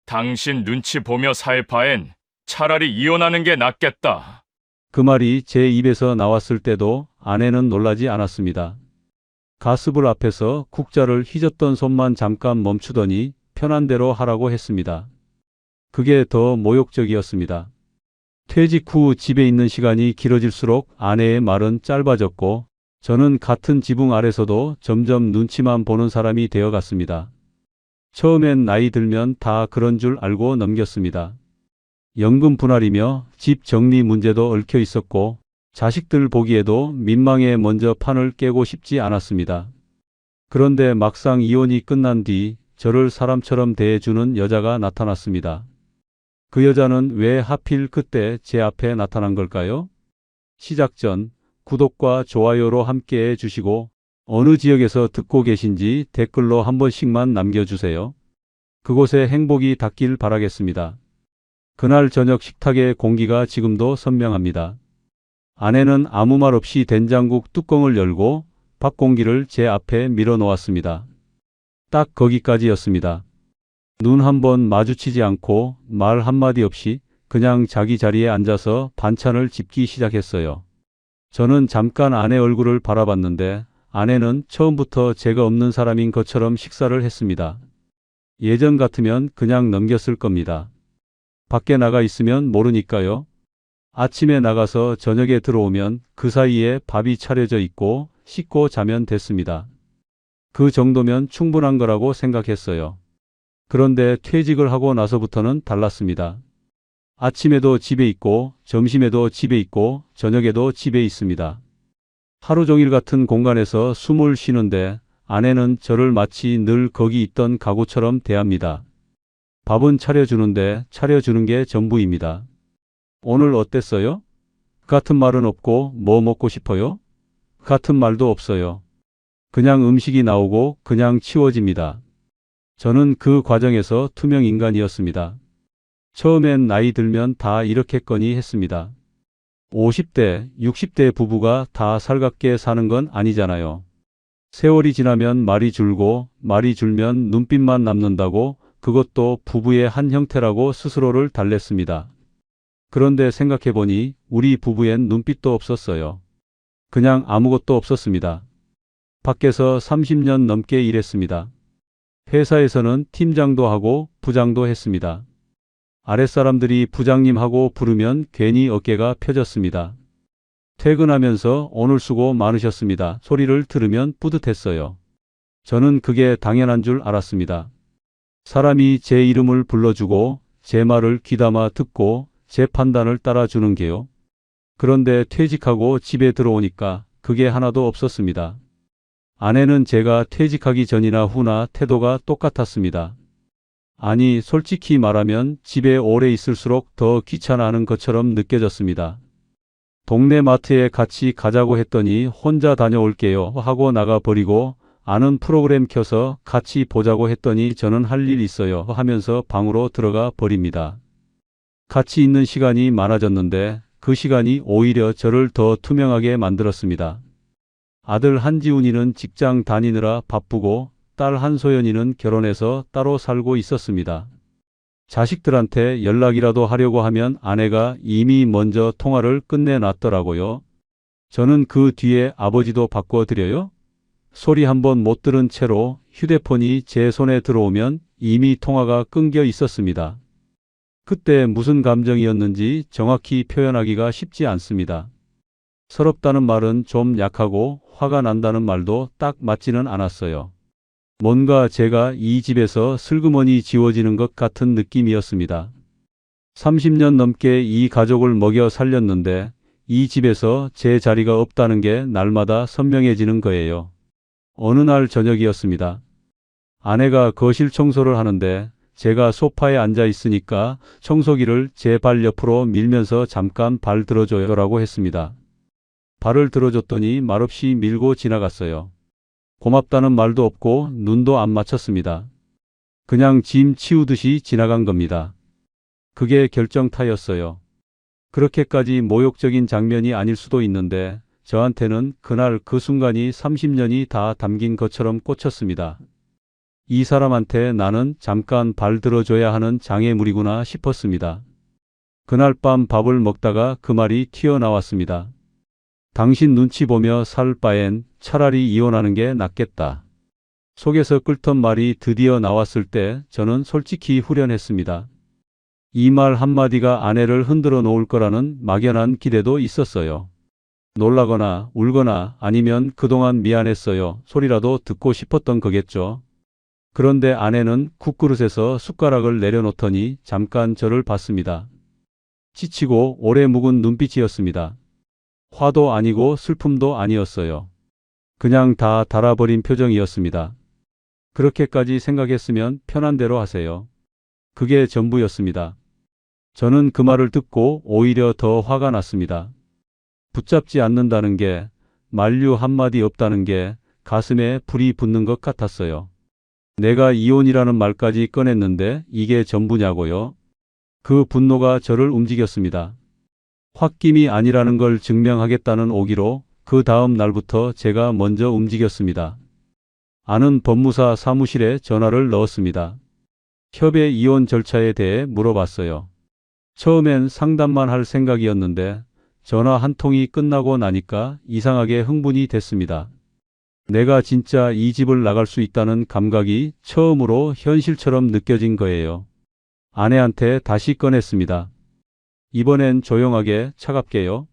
당신 눈치 보며 살 바엔 차라리 이혼하는 게 낫겠다. 그 말이 제 입에서 나왔을 때도 아내는 놀라지 않았습니다. 가스불 앞에서 국자를 휘젓던 손만 잠깐 멈추더니 편한 대로 하라고 했습니다. 그게 더 모욕적이었습니다. 퇴직 후 집에 있는 시간이 길어질수록 아내의 말은 짧아졌고 저는 같은 지붕 아래서도 점점 눈치만 보는 사람이 되어갔습니다. 처음엔 나이 들면 다 그런 줄 알고 넘겼습니다. 연금 분할이며 집 정리 문제도 얽혀 있었고 자식들 보기에도 민망해 먼저 판을 깨고 싶지 않았습니다. 그런데 막상 이혼이 끝난 뒤 저를 사람처럼 대해주는 여자가 나타났습니다. 그 여자는 왜 하필 그때 제 앞에 나타난 걸까요? 시작 전 구독과 좋아요로 함께해 주시고 어느 지역에서 듣고 계신지 댓글로 한 번씩만 남겨주세요. 그곳에 행복이 닿길 바라겠습니다. 그날 저녁 식탁의 공기가 지금도 선명합니다. 아내는 아무 말 없이 된장국 뚜껑을 열고 밥 공기를 제 앞에 밀어 놓았습니다. 딱 거기까지였습니다. 눈 한 번 마주치지 않고 말 한마디 없이 그냥 자기 자리에 앉아서 반찬을 집기 시작했어요. 저는 잠깐 아내 얼굴을 바라봤는데 아내는 처음부터 제가 없는 사람인 것처럼 식사를 했습니다. 예전 같으면 그냥 넘겼을 겁니다. 밖에 나가 있으면 모르니까요. 아침에 나가서 저녁에 들어오면 그 사이에 밥이 차려져 있고 씻고 자면 됐습니다. 그 정도면 충분한 거라고 생각했어요. 그런데 퇴직을 하고 나서부터는 달랐습니다. 아침에도 집에 있고 점심에도 집에 있고 저녁에도 집에 있습니다. 하루 종일 같은 공간에서 숨을 쉬는데 아내는 저를 마치 늘 거기 있던 가구처럼 대합니다. 밥은 차려주는데 차려주는 게 전부입니다. 오늘 어땠어요? 같은 말은 없고 뭐 먹고 싶어요? 같은 말도 없어요. 그냥 음식이 나오고 그냥 치워집니다. 저는 그 과정에서 투명 인간이었습니다. 처음엔 나이 들면 다 이렇겠거니 했습니다. 50대, 60대 부부가 다 살갑게 사는 건 아니잖아요. 세월이 지나면 말이 줄고 말이 줄면 눈빛만 남는다고 그것도 부부의 한 형태라고 스스로를 달랬습니다. 그런데 생각해보니 우리 부부엔 눈빛도 없었어요. 그냥 아무것도 없었습니다. 밖에서 30년 넘게 일했습니다. 회사에서는 팀장도 하고 부장도 했습니다. 아랫사람들이 부장님하고 부르면 괜히 어깨가 펴졌습니다. 퇴근하면서 오늘 수고 많으셨습니다. 소리를 들으면 뿌듯했어요. 저는 그게 당연한 줄 알았습니다. 사람이 제 이름을 불러주고 제 말을 귀담아 듣고 제 판단을 따라주는 게요. 그런데 퇴직하고 집에 들어오니까 그게 하나도 없었습니다. 아내는 제가 퇴직하기 전이나 후나 태도가 똑같았습니다. 아니, 솔직히 말하면 집에 오래 있을수록 더 귀찮아하는 것처럼 느껴졌습니다. 동네 마트에 같이 가자고 했더니 혼자 다녀올게요 하고 나가버리고 아는 프로그램 켜서 같이 보자고 했더니 저는 할 일 있어요 하면서 방으로 들어가 버립니다. 같이 있는 시간이 많아졌는데 그 시간이 오히려 저를 더 투명하게 만들었습니다. 아들 한지훈이는 직장 다니느라 바쁘고 딸 한소연이는 결혼해서 따로 살고 있었습니다. 자식들한테 연락이라도 하려고 하면 아내가 이미 먼저 통화를 끝내놨더라고요. 저는 그 뒤에 아버지도 바꿔드려요? 소리 한번 못 들은 채로 휴대폰이 제 손에 들어오면 이미 통화가 끊겨 있었습니다. 그때 무슨 감정이었는지 정확히 표현하기가 쉽지 않습니다. 서럽다는 말은 좀 약하고 화가 난다는 말도 딱 맞지는 않았어요. 뭔가 제가 이 집에서 슬그머니 지워지는 것 같은 느낌이었습니다. 30년 넘게 이 가족을 먹여 살렸는데 이 집에서 제 자리가 없다는 게 날마다 선명해지는 거예요. 어느 날 저녁이었습니다. 아내가 거실 청소를 하는데 제가 소파에 앉아 있으니까 청소기를 제 발 옆으로 밀면서 잠깐 발 들어줘요라고 했습니다. 발을 들어줬더니 말없이 밀고 지나갔어요. 고맙다는 말도 없고 눈도 안 맞췄습니다. 그냥 짐 치우듯이 지나간 겁니다. 그게 결정타였어요. 그렇게까지 모욕적인 장면이 아닐 수도 있는데 저한테는 그날 그 순간이 30년이 다 담긴 것처럼 꽂혔습니다. 이 사람한테 나는 잠깐 발 들어줘야 하는 장애물이구나 싶었습니다. 그날 밤 밥을 먹다가 그 말이 튀어나왔습니다. 당신 눈치 보며 살 바엔 차라리 이혼하는 게 낫겠다. 속에서 끓던 말이 드디어 나왔을 때 저는 솔직히 후련했습니다. 이 말 한마디가 아내를 흔들어 놓을 거라는 막연한 기대도 있었어요. 놀라거나 울거나 아니면 그동안 미안했어요 소리라도 듣고 싶었던 거겠죠. 그런데 아내는 국그릇에서 숟가락을 내려놓더니 잠깐 저를 봤습니다. 지치고 오래 묵은 눈빛이었습니다. 화도 아니고 슬픔도 아니었어요. 그냥 다 달아버린 표정이었습니다. 그렇게까지 생각했으면 편한 대로 하세요. 그게 전부였습니다. 저는 그 말을 듣고 오히려 더 화가 났습니다. 붙잡지 않는다는 게, 만류 한마디 없다는 게 가슴에 불이 붙는 것 같았어요. 내가 이혼이라는 말까지 꺼냈는데 이게 전부냐고요? 그 분노가 저를 움직였습니다. 홧김이 아니라는 걸 증명하겠다는 오기로 그 다음 날부터 제가 먼저 움직였습니다. 아는 법무사 사무실에 전화를 넣었습니다. 협의 이혼 절차에 대해 물어봤어요. 처음엔 상담만 할 생각이었는데 전화 한 통이 끝나고 나니까 이상하게 흥분이 됐습니다. 내가 진짜 이 집을 나갈 수 있다는 감각이 처음으로 현실처럼 느껴진 거예요. 아내한테 다시 꺼냈습니다. 이번엔 조용하게 차갑게요.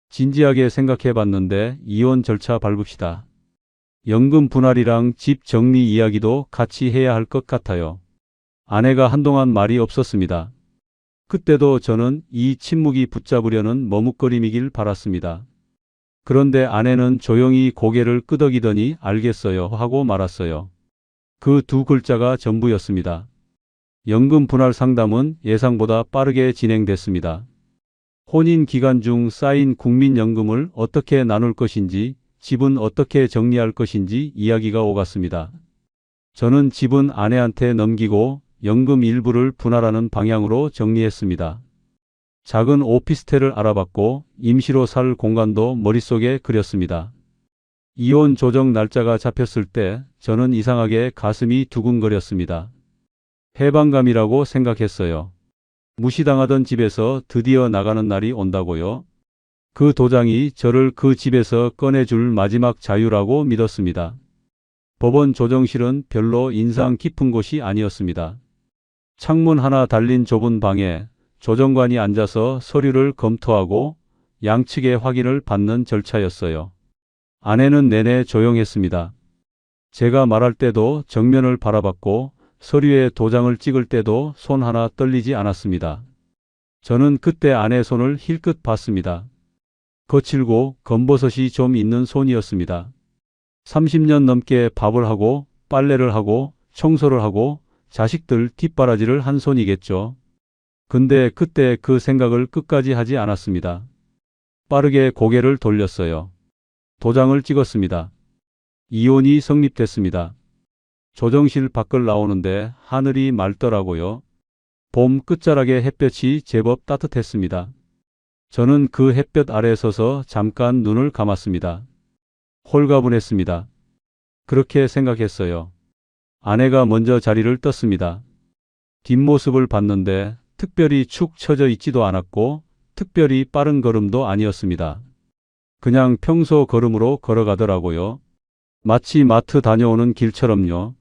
진지하게 생각해 봤는데 이혼 절차 밟읍시다. 연금 분할이랑 집 정리 이야기도 같이 해야 할 것 같아요. 아내가 한동안 말이 없었습니다. 그때도 저는 이 침묵이 붙잡으려는 머뭇거림이길 바랐습니다. 그런데 아내는 조용히 고개를 끄덕이더니 알겠어요 하고 말았어요. 그 두 글자가 전부였습니다. 연금 분할 상담은 예상보다 빠르게 진행됐습니다. 혼인 기간 중 쌓인 국민연금을 어떻게 나눌 것인지, 집은 어떻게 정리할 것인지 이야기가 오갔습니다. 저는 집은 아내한테 넘기고 연금 일부를 분할하는 방향으로 정리했습니다. 작은 오피스텔을 알아봤고 임시로 살 공간도 머릿속에 그렸습니다. 이혼 조정 날짜가 잡혔을 때 저는 이상하게 가슴이 두근거렸습니다. 해방감이라고 생각했어요. 무시당하던 집에서 드디어 나가는 날이 온다고요? 그 도장이 저를 그 집에서 꺼내줄 마지막 자유라고 믿었습니다. 법원 조정실은 별로 인상 깊은 곳이 아니었습니다. 창문 하나 달린 좁은 방에 조정관이 앉아서 서류를 검토하고 양측의 확인을 받는 절차였어요. 아내는 내내 조용했습니다. 제가 말할 때도 정면을 바라봤고 서류에 도장을 찍을 때도 손 하나 떨리지 않았습니다. 저는 그때 아내 손을 힐끗 봤습니다. 거칠고 검버섯이 좀 있는 손이었습니다. 30년 넘게 밥을 하고 빨래를 하고 청소를 하고 자식들 뒷바라지를 한 손이겠죠. 근데 그때 그 생각을 끝까지 하지 않았습니다. 빠르게 고개를 돌렸어요. 도장을 찍었습니다. 이혼이 성립됐습니다. 조정실 밖을 나오는데 하늘이 맑더라고요. 봄 끝자락의 햇볕이 제법 따뜻했습니다. 저는 그 햇볕 아래 서서 잠깐 눈을 감았습니다. 홀가분했습니다. 그렇게 생각했어요. 아내가 먼저 자리를 떴습니다. 뒷모습을 봤는데 특별히 축 처져 있지도 않았고 특별히 빠른 걸음도 아니었습니다. 그냥 평소 걸음으로 걸어가더라고요. 마치 마트 다녀오는 길처럼요.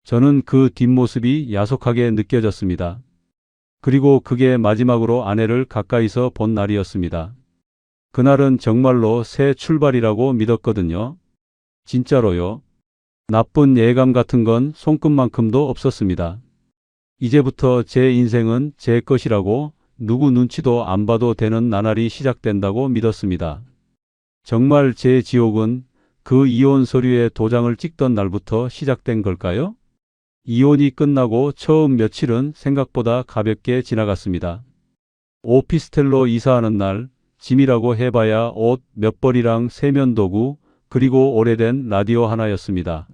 저는 그 뒷모습이 야속하게 느껴졌습니다. 그리고 그게 마지막으로 아내를 가까이서 본 날이었습니다. 그날은 정말로 새 출발이라고 믿었거든요. 진짜로요. 나쁜 예감 같은 건 손끝만큼도 없었습니다. 이제부터 제 인생은 제 것이라고 누구 눈치도 안 봐도 되는 나날이 시작된다고 믿었습니다. 정말 제 지옥은 그 이혼 서류에 도장을 찍던 날부터 시작된 걸까요? 이혼이 끝나고 처음 며칠은 생각보다 가볍게 지나갔습니다. 오피스텔로 이사하는 날, 짐이라고 해봐야 옷 몇 벌이랑 세면도구, 그리고 오래된 라디오 하나였습니다.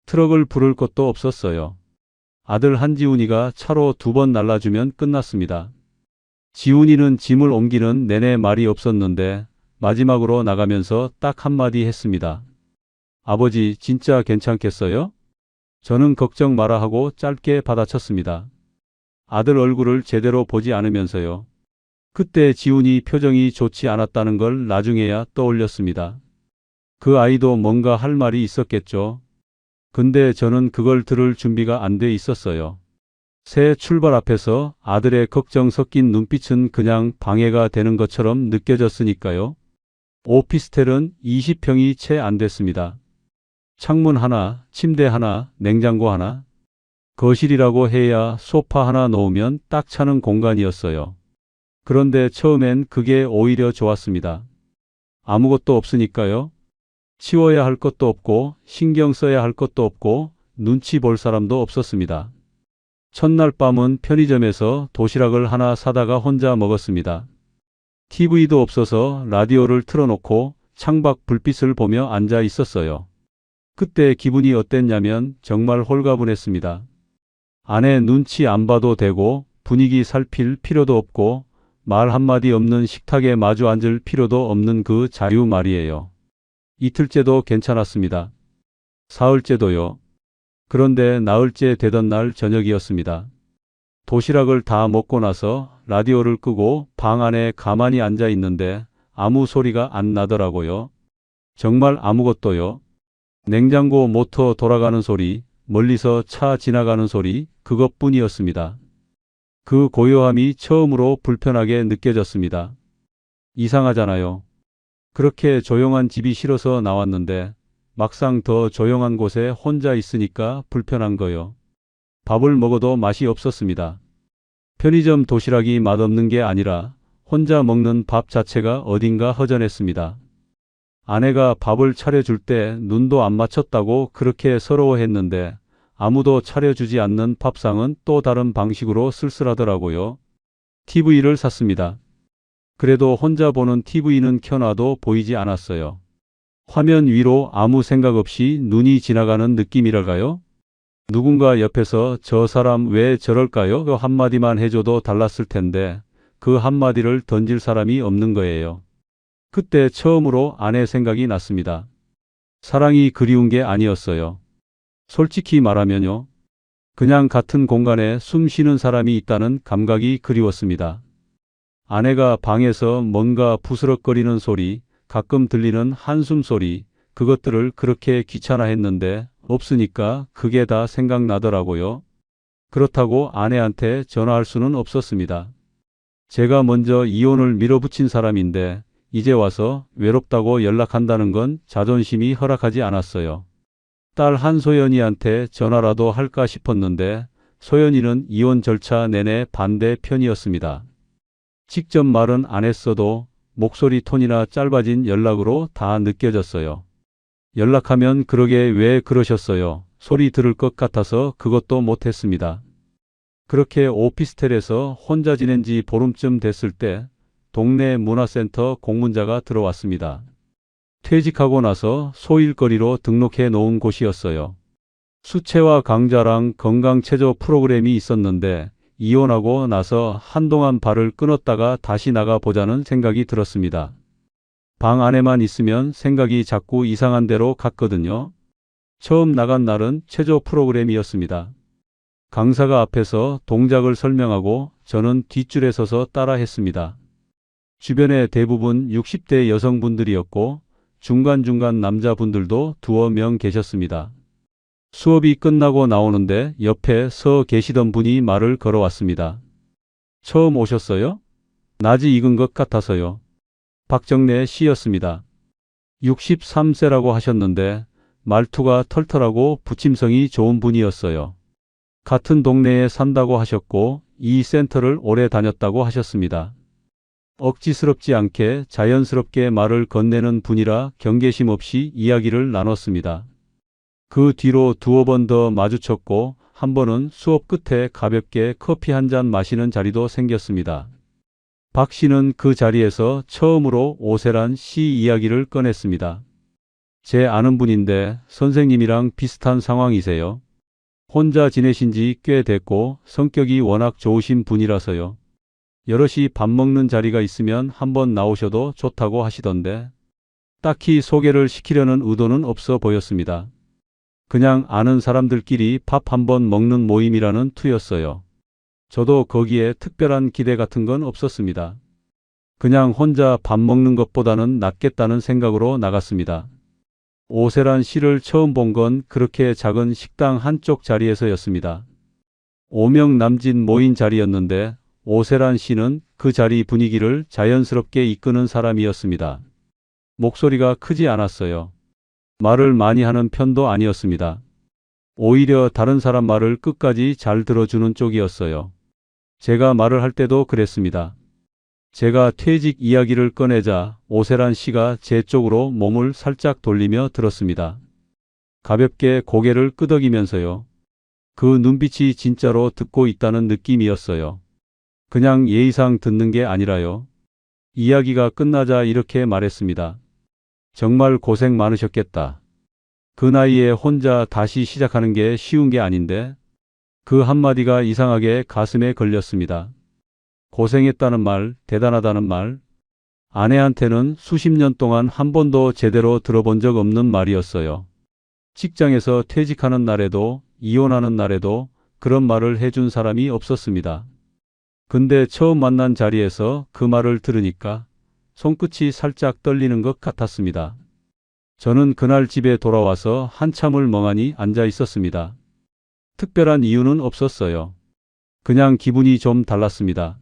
트럭을 부를 것도 없었어요. 아들 한지훈이가 차로 2번 날라주면 끝났습니다. 지훈이는 짐을 옮기는 내내 말이 없었는데 마지막으로 나가면서 딱 한마디 했습니다. 아버지 진짜 괜찮겠어요? 저는 걱정 마라 하고 짧게 받아쳤습니다. 아들 얼굴을 제대로 보지 않으면서요. 그때 지훈이 표정이 좋지 않았다는 걸 나중에야 떠올렸습니다. 그 아이도 뭔가 할 말이 있었겠죠. 근데 저는 그걸 들을 준비가 안 돼 있었어요. 새 출발 앞에서 아들의 걱정 섞인 눈빛은 그냥 방해가 되는 것처럼 느껴졌으니까요. 오피스텔은 20평이 채 안 됐습니다. 창문 하나, 침대 하나, 냉장고 하나. 거실이라고 해야 소파 하나 놓으면 딱 차는 공간이었어요. 그런데 처음엔 그게 오히려 좋았습니다. 아무것도 없으니까요. 치워야 할 것도 없고 신경 써야 할 것도 없고 눈치 볼 사람도 없었습니다. 첫날 밤은 편의점에서 도시락을 하나 사다가 혼자 먹었습니다. TV도 없어서 라디오를 틀어놓고 창밖 불빛을 보며 앉아 있었어요. 그때 기분이 어땠냐면 정말 홀가분했습니다. 아내 눈치 안 봐도 되고 분위기 살필 필요도 없고 말 한마디 없는 식탁에 마주 앉을 필요도 없는 그 자유 말이에요. 이틀째도 괜찮았습니다. 사흘째도요. 그런데 나흘째 되던 날 저녁이었습니다. 도시락을 다 먹고 나서 라디오를 끄고 방 안에 가만히 앉아 있는데 아무 소리가 안 나더라고요. 정말 아무것도요. 냉장고 모터 돌아가는 소리, 멀리서 차 지나가는 소리, 그것뿐이었습니다. 그 고요함이 처음으로 불편하게 느껴졌습니다. 이상하잖아요. 그렇게 조용한 집이 싫어서 나왔는데 막상 더 조용한 곳에 혼자 있으니까 불편한 거요. 밥을 먹어도 맛이 없었습니다. 편의점 도시락이 맛없는 게 아니라 혼자 먹는 밥 자체가 어딘가 허전했습니다. 아내가 밥을 차려줄 때 눈도 안 맞췄다고 그렇게 서러워했는데 아무도 차려주지 않는 밥상은 또 다른 방식으로 쓸쓸하더라고요. TV를 샀습니다. 그래도 혼자 보는 TV는 켜놔도 보이지 않았어요. 화면 위로 아무 생각 없이 눈이 지나가는 느낌이랄까요? 누군가 옆에서 저 사람 왜 저럴까요? 그 한마디만 해줘도 달랐을 텐데 그 한마디를 던질 사람이 없는 거예요. 그때 처음으로 아내 생각이 났습니다. 사랑이 그리운 게 아니었어요. 솔직히 말하면요. 그냥 같은 공간에 숨 쉬는 사람이 있다는 감각이 그리웠습니다. 아내가 방에서 뭔가 부스럭거리는 소리, 가끔 들리는 한숨 소리, 그것들을 그렇게 귀찮아했는데 없으니까 그게 다 생각나더라고요. 그렇다고 아내한테 전화할 수는 없었습니다. 제가 먼저 이혼을 밀어붙인 사람인데 이제 와서 외롭다고 연락한다는 건 자존심이 허락하지 않았어요. 딸 한소연이한테 전화라도 할까 싶었는데 소연이는 이혼 절차 내내 반대편이었습니다. 직접 말은 안 했어도 목소리 톤이나 짧아진 연락으로 다 느껴졌어요. 연락하면 그러게 왜 그러셨어요? 소리 들을 것 같아서 그것도 못했습니다. 그렇게 오피스텔에서 혼자 지낸 지 보름쯤 됐을 때 동네 문화센터 공문자가 들어왔습니다. 퇴직하고 나서 소일거리로 등록해 놓은 곳이었어요. 수채화 강좌랑 건강체조 프로그램이 있었는데 이혼하고 나서 한동안 발을 끊었다가 다시 나가보자는 생각이 들었습니다. 방 안에만 있으면 생각이 자꾸 이상한 데로 갔거든요. 처음 나간 날은 체조 프로그램이었습니다. 강사가 앞에서 동작을 설명하고 저는 뒷줄에 서서 따라 했습니다. 주변에 대부분 60대 여성분들이었고 중간중간 남자분들도 두어 명 계셨습니다. 수업이 끝나고 나오는데 옆에 서 계시던 분이 말을 걸어왔습니다. 처음 오셨어요? 낮이 익은 것 같아서요. 박정래 씨였습니다. 63세라고 하셨는데 말투가 털털하고 부침성이 좋은 분이었어요. 같은 동네에 산다고 하셨고 이 센터를 오래 다녔다고 하셨습니다. 억지스럽지 않게 자연스럽게 말을 건네는 분이라 경계심 없이 이야기를 나눴습니다. 그 뒤로 두어 번 더 마주쳤고 한 번은 수업 끝에 가볍게 커피 한 잔 마시는 자리도 생겼습니다. 박 씨는 그 자리에서 처음으로 오세란 씨 이야기를 꺼냈습니다. 제 아는 분인데 선생님이랑 비슷한 상황이세요. 혼자 지내신 지 꽤 됐고 성격이 워낙 좋으신 분이라서요. 여럿이 밥 먹는 자리가 있으면 한번 나오셔도 좋다고 하시던데 딱히 소개를 시키려는 의도는 없어 보였습니다. 그냥 아는 사람들끼리 밥 한번 먹는 모임이라는 투였어요. 저도 거기에 특별한 기대 같은 건 없었습니다. 그냥 혼자 밥 먹는 것보다는 낫겠다는 생각으로 나갔습니다. 오세란 씨를 처음 본 건 그렇게 작은 식당 한쪽 자리에서였습니다. 5명 남짓 모인 자리였는데 오세란 씨는 그 자리 분위기를 자연스럽게 이끄는 사람이었습니다. 목소리가 크지 않았어요. 말을 많이 하는 편도 아니었습니다. 오히려 다른 사람 말을 끝까지 잘 들어주는 쪽이었어요. 제가 말을 할 때도 그랬습니다. 제가 퇴직 이야기를 꺼내자 오세란 씨가 제 쪽으로 몸을 살짝 돌리며 들었습니다. 가볍게 고개를 끄덕이면서요. 그 눈빛이 진짜로 듣고 있다는 느낌이었어요. 그냥 예의상 듣는 게 아니라요. 이야기가 끝나자 이렇게 말했습니다. 정말 고생 많으셨겠다. 그 나이에 혼자 다시 시작하는 게 쉬운 게 아닌데. 그 한마디가 이상하게 가슴에 걸렸습니다. 고생했다는 말, 대단하다는 말. 아내한테는 수십 년 동안 한 번도 제대로 들어본 적 없는 말이었어요. 직장에서 퇴직하는 날에도, 이혼하는 날에도 그런 말을 해준 사람이 없었습니다. 근데 처음 만난 자리에서 그 말을 들으니까 손끝이 살짝 떨리는 것 같았습니다. 저는 그날 집에 돌아와서 한참을 멍하니 앉아 있었습니다. 특별한 이유는 없었어요. 그냥 기분이 좀 달랐습니다.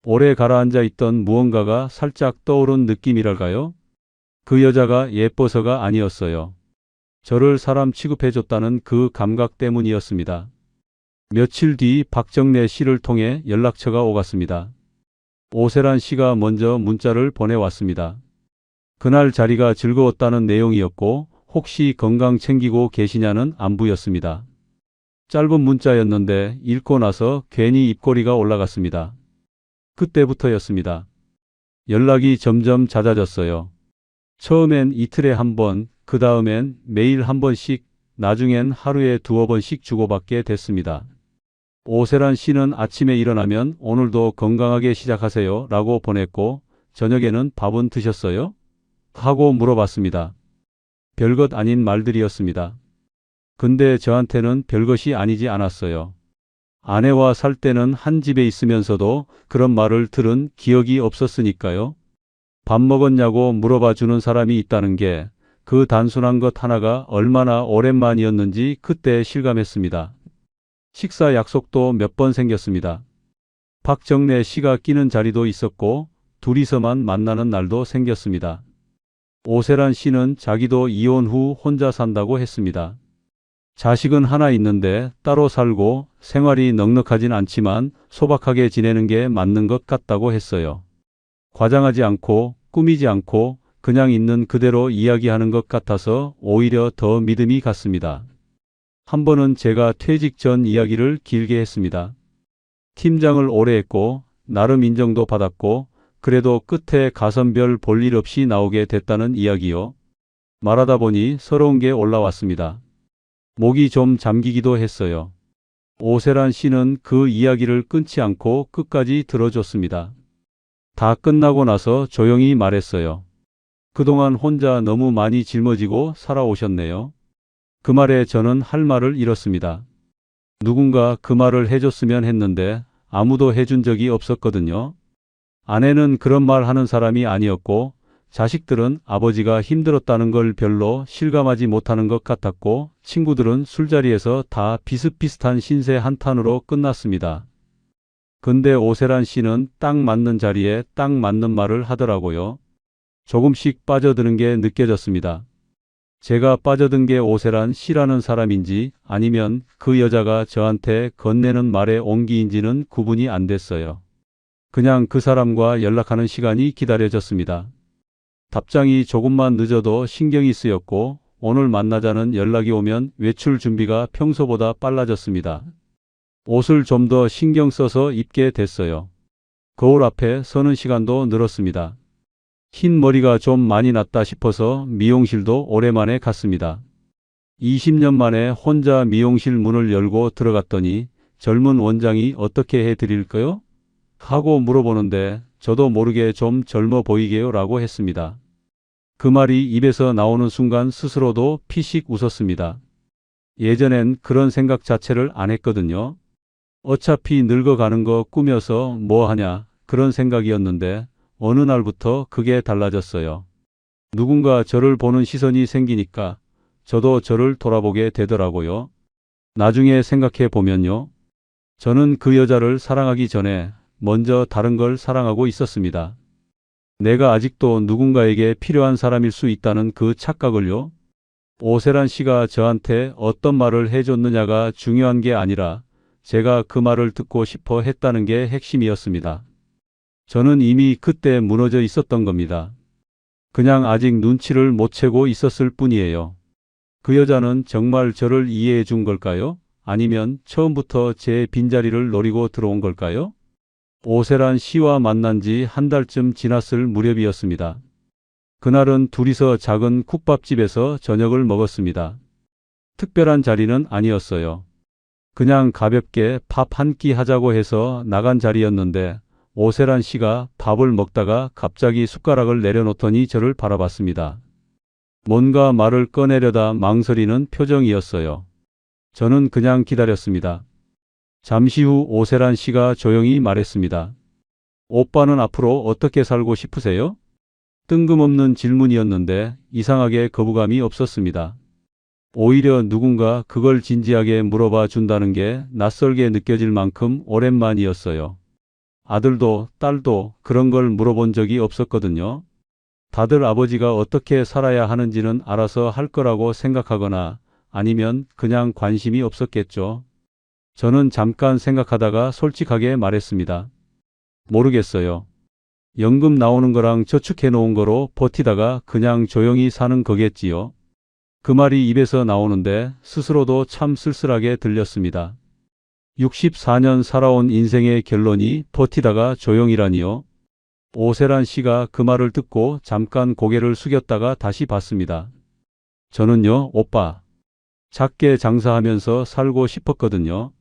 오래 가라앉아 있던 무언가가 살짝 떠오른 느낌이랄까요? 그 여자가 예뻐서가 아니었어요. 저를 사람 취급해줬다는 그 감각 때문이었습니다. 며칠 뒤 박정래 씨를 통해 연락처가 오갔습니다. 오세란 씨가 먼저 문자를 보내왔습니다. 그날 자리가 즐거웠다는 내용이었고 혹시 건강 챙기고 계시냐는 안부였습니다. 짧은 문자였는데 읽고 나서 괜히 입꼬리가 올라갔습니다. 그때부터였습니다. 연락이 점점 잦아졌어요. 처음엔 이틀에 한 번, 그 다음엔 매일 한 번씩, 나중엔 하루에 두어 번씩 주고받게 됐습니다. 오세란 씨는 아침에 일어나면 오늘도 건강하게 시작하세요 라고 보냈고 저녁에는 밥은 드셨어요? 하고 물어봤습니다. 별것 아닌 말들이었습니다. 근데 저한테는 별것이 아니지 않았어요. 아내와 살 때는 한 집에 있으면서도 그런 말을 들은 기억이 없었으니까요. 밥 먹었냐고 물어봐 주는 사람이 있다는 게 그 단순한 것 하나가 얼마나 오랜만이었는지 그때 실감했습니다. 식사 약속도 몇 번 생겼습니다. 박정래 씨가 끼는 자리도 있었고 둘이서만 만나는 날도 생겼습니다. 오세란 씨는 자기도 이혼 후 혼자 산다고 했습니다. 자식은 하나 있는데 따로 살고 생활이 넉넉하진 않지만 소박하게 지내는 게 맞는 것 같다고 했어요. 과장하지 않고 꾸미지 않고 그냥 있는 그대로 이야기하는 것 같아서 오히려 더 믿음이 갔습니다. 한 번은 제가 퇴직 전 이야기를 길게 했습니다. 팀장을 오래 했고 나름 인정도 받았고 그래도 끝에 가선별 볼 일 없이 나오게 됐다는 이야기요. 말하다 보니 서러운 게 올라왔습니다. 목이 좀 잠기기도 했어요. 오세란 씨는 그 이야기를 끊지 않고 끝까지 들어줬습니다. 다 끝나고 나서 조용히 말했어요. 그동안 혼자 너무 많이 짊어지고 살아오셨네요. 그 말에 저는 할 말을 잃었습니다. 누군가 그 말을 해줬으면 했는데 아무도 해준 적이 없었거든요. 아내는 그런 말 하는 사람이 아니었고 자식들은 아버지가 힘들었다는 걸 별로 실감하지 못하는 것 같았고 친구들은 술자리에서 다 비슷비슷한 신세 한탄으로 끝났습니다. 근데 오세란 씨는 딱 맞는 자리에 딱 맞는 말을 하더라고요. 조금씩 빠져드는 게 느껴졌습니다. 제가 빠져든 게 오세란 씨라는 사람인지 아니면 그 여자가 저한테 건네는 말의 온기인지는 구분이 안 됐어요. 그냥 그 사람과 연락하는 시간이 기다려졌습니다. 답장이 조금만 늦어도 신경이 쓰였고 오늘 만나자는 연락이 오면 외출 준비가 평소보다 빨라졌습니다. 옷을 좀 더 신경 써서 입게 됐어요. 거울 앞에 서는 시간도 늘었습니다. 흰 머리가 좀 많이 났다 싶어서 미용실도 오랜만에 갔습니다. 20년 만에 혼자 미용실 문을 열고 들어갔더니 젊은 원장이 어떻게 해드릴까요? 하고 물어보는데 저도 모르게 좀 젊어 보이게요 라고 했습니다. 그 말이 입에서 나오는 순간 스스로도 피식 웃었습니다. 예전엔 그런 생각 자체를 안 했거든요. 어차피 늙어가는 거 꾸며서 뭐 하냐 그런 생각이었는데 어느 날부터 그게 달라졌어요. 누군가 저를 보는 시선이 생기니까 저도 저를 돌아보게 되더라고요. 나중에 생각해 보면요. 저는 그 여자를 사랑하기 전에 먼저 다른 걸 사랑하고 있었습니다. 내가 아직도 누군가에게 필요한 사람일 수 있다는 그 착각을요. 오세란 씨가 저한테 어떤 말을 해줬느냐가 중요한 게 아니라 제가 그 말을 듣고 싶어 했다는 게 핵심이었습니다. 저는 이미 그때 무너져 있었던 겁니다. 그냥 아직 눈치를 못 채고 있었을 뿐이에요. 그 여자는 정말 저를 이해해 준 걸까요? 아니면 처음부터 제 빈자리를 노리고 들어온 걸까요? 오세란 씨와 만난 지 한 달쯤 지났을 무렵이었습니다. 그날은 둘이서 작은 국밥집에서 저녁을 먹었습니다. 특별한 자리는 아니었어요. 그냥 가볍게 밥 한 끼 하자고 해서 나간 자리였는데 오세란 씨가 밥을 먹다가 갑자기 숟가락을 내려놓더니 저를 바라봤습니다. 뭔가 말을 꺼내려다 망설이는 표정이었어요. 저는 그냥 기다렸습니다. 잠시 후 오세란 씨가 조용히 말했습니다. 오빠는 앞으로 어떻게 살고 싶으세요? 뜬금없는 질문이었는데 이상하게 거부감이 없었습니다. 오히려 누군가 그걸 진지하게 물어봐 준다는 게 낯설게 느껴질 만큼 오랜만이었어요. 아들도 딸도 그런 걸 물어본 적이 없었거든요. 다들 아버지가 어떻게 살아야 하는지는 알아서 할 거라고 생각하거나 아니면 그냥 관심이 없었겠죠. 저는 잠깐 생각하다가 솔직하게 말했습니다. 모르겠어요. 연금 나오는 거랑 저축해 놓은 거로 버티다가 그냥 조용히 사는 거겠지요. 그 말이 입에서 나오는데 스스로도 참 쓸쓸하게 들렸습니다. 64년 살아온 인생의 결론이 버티다가 조용이라니요. 오세란 씨가 그 말을 듣고 잠깐 고개를 숙였다가 다시 봤습니다. 저는요, 오빠. 작게 장사하면서 살고 싶었거든요.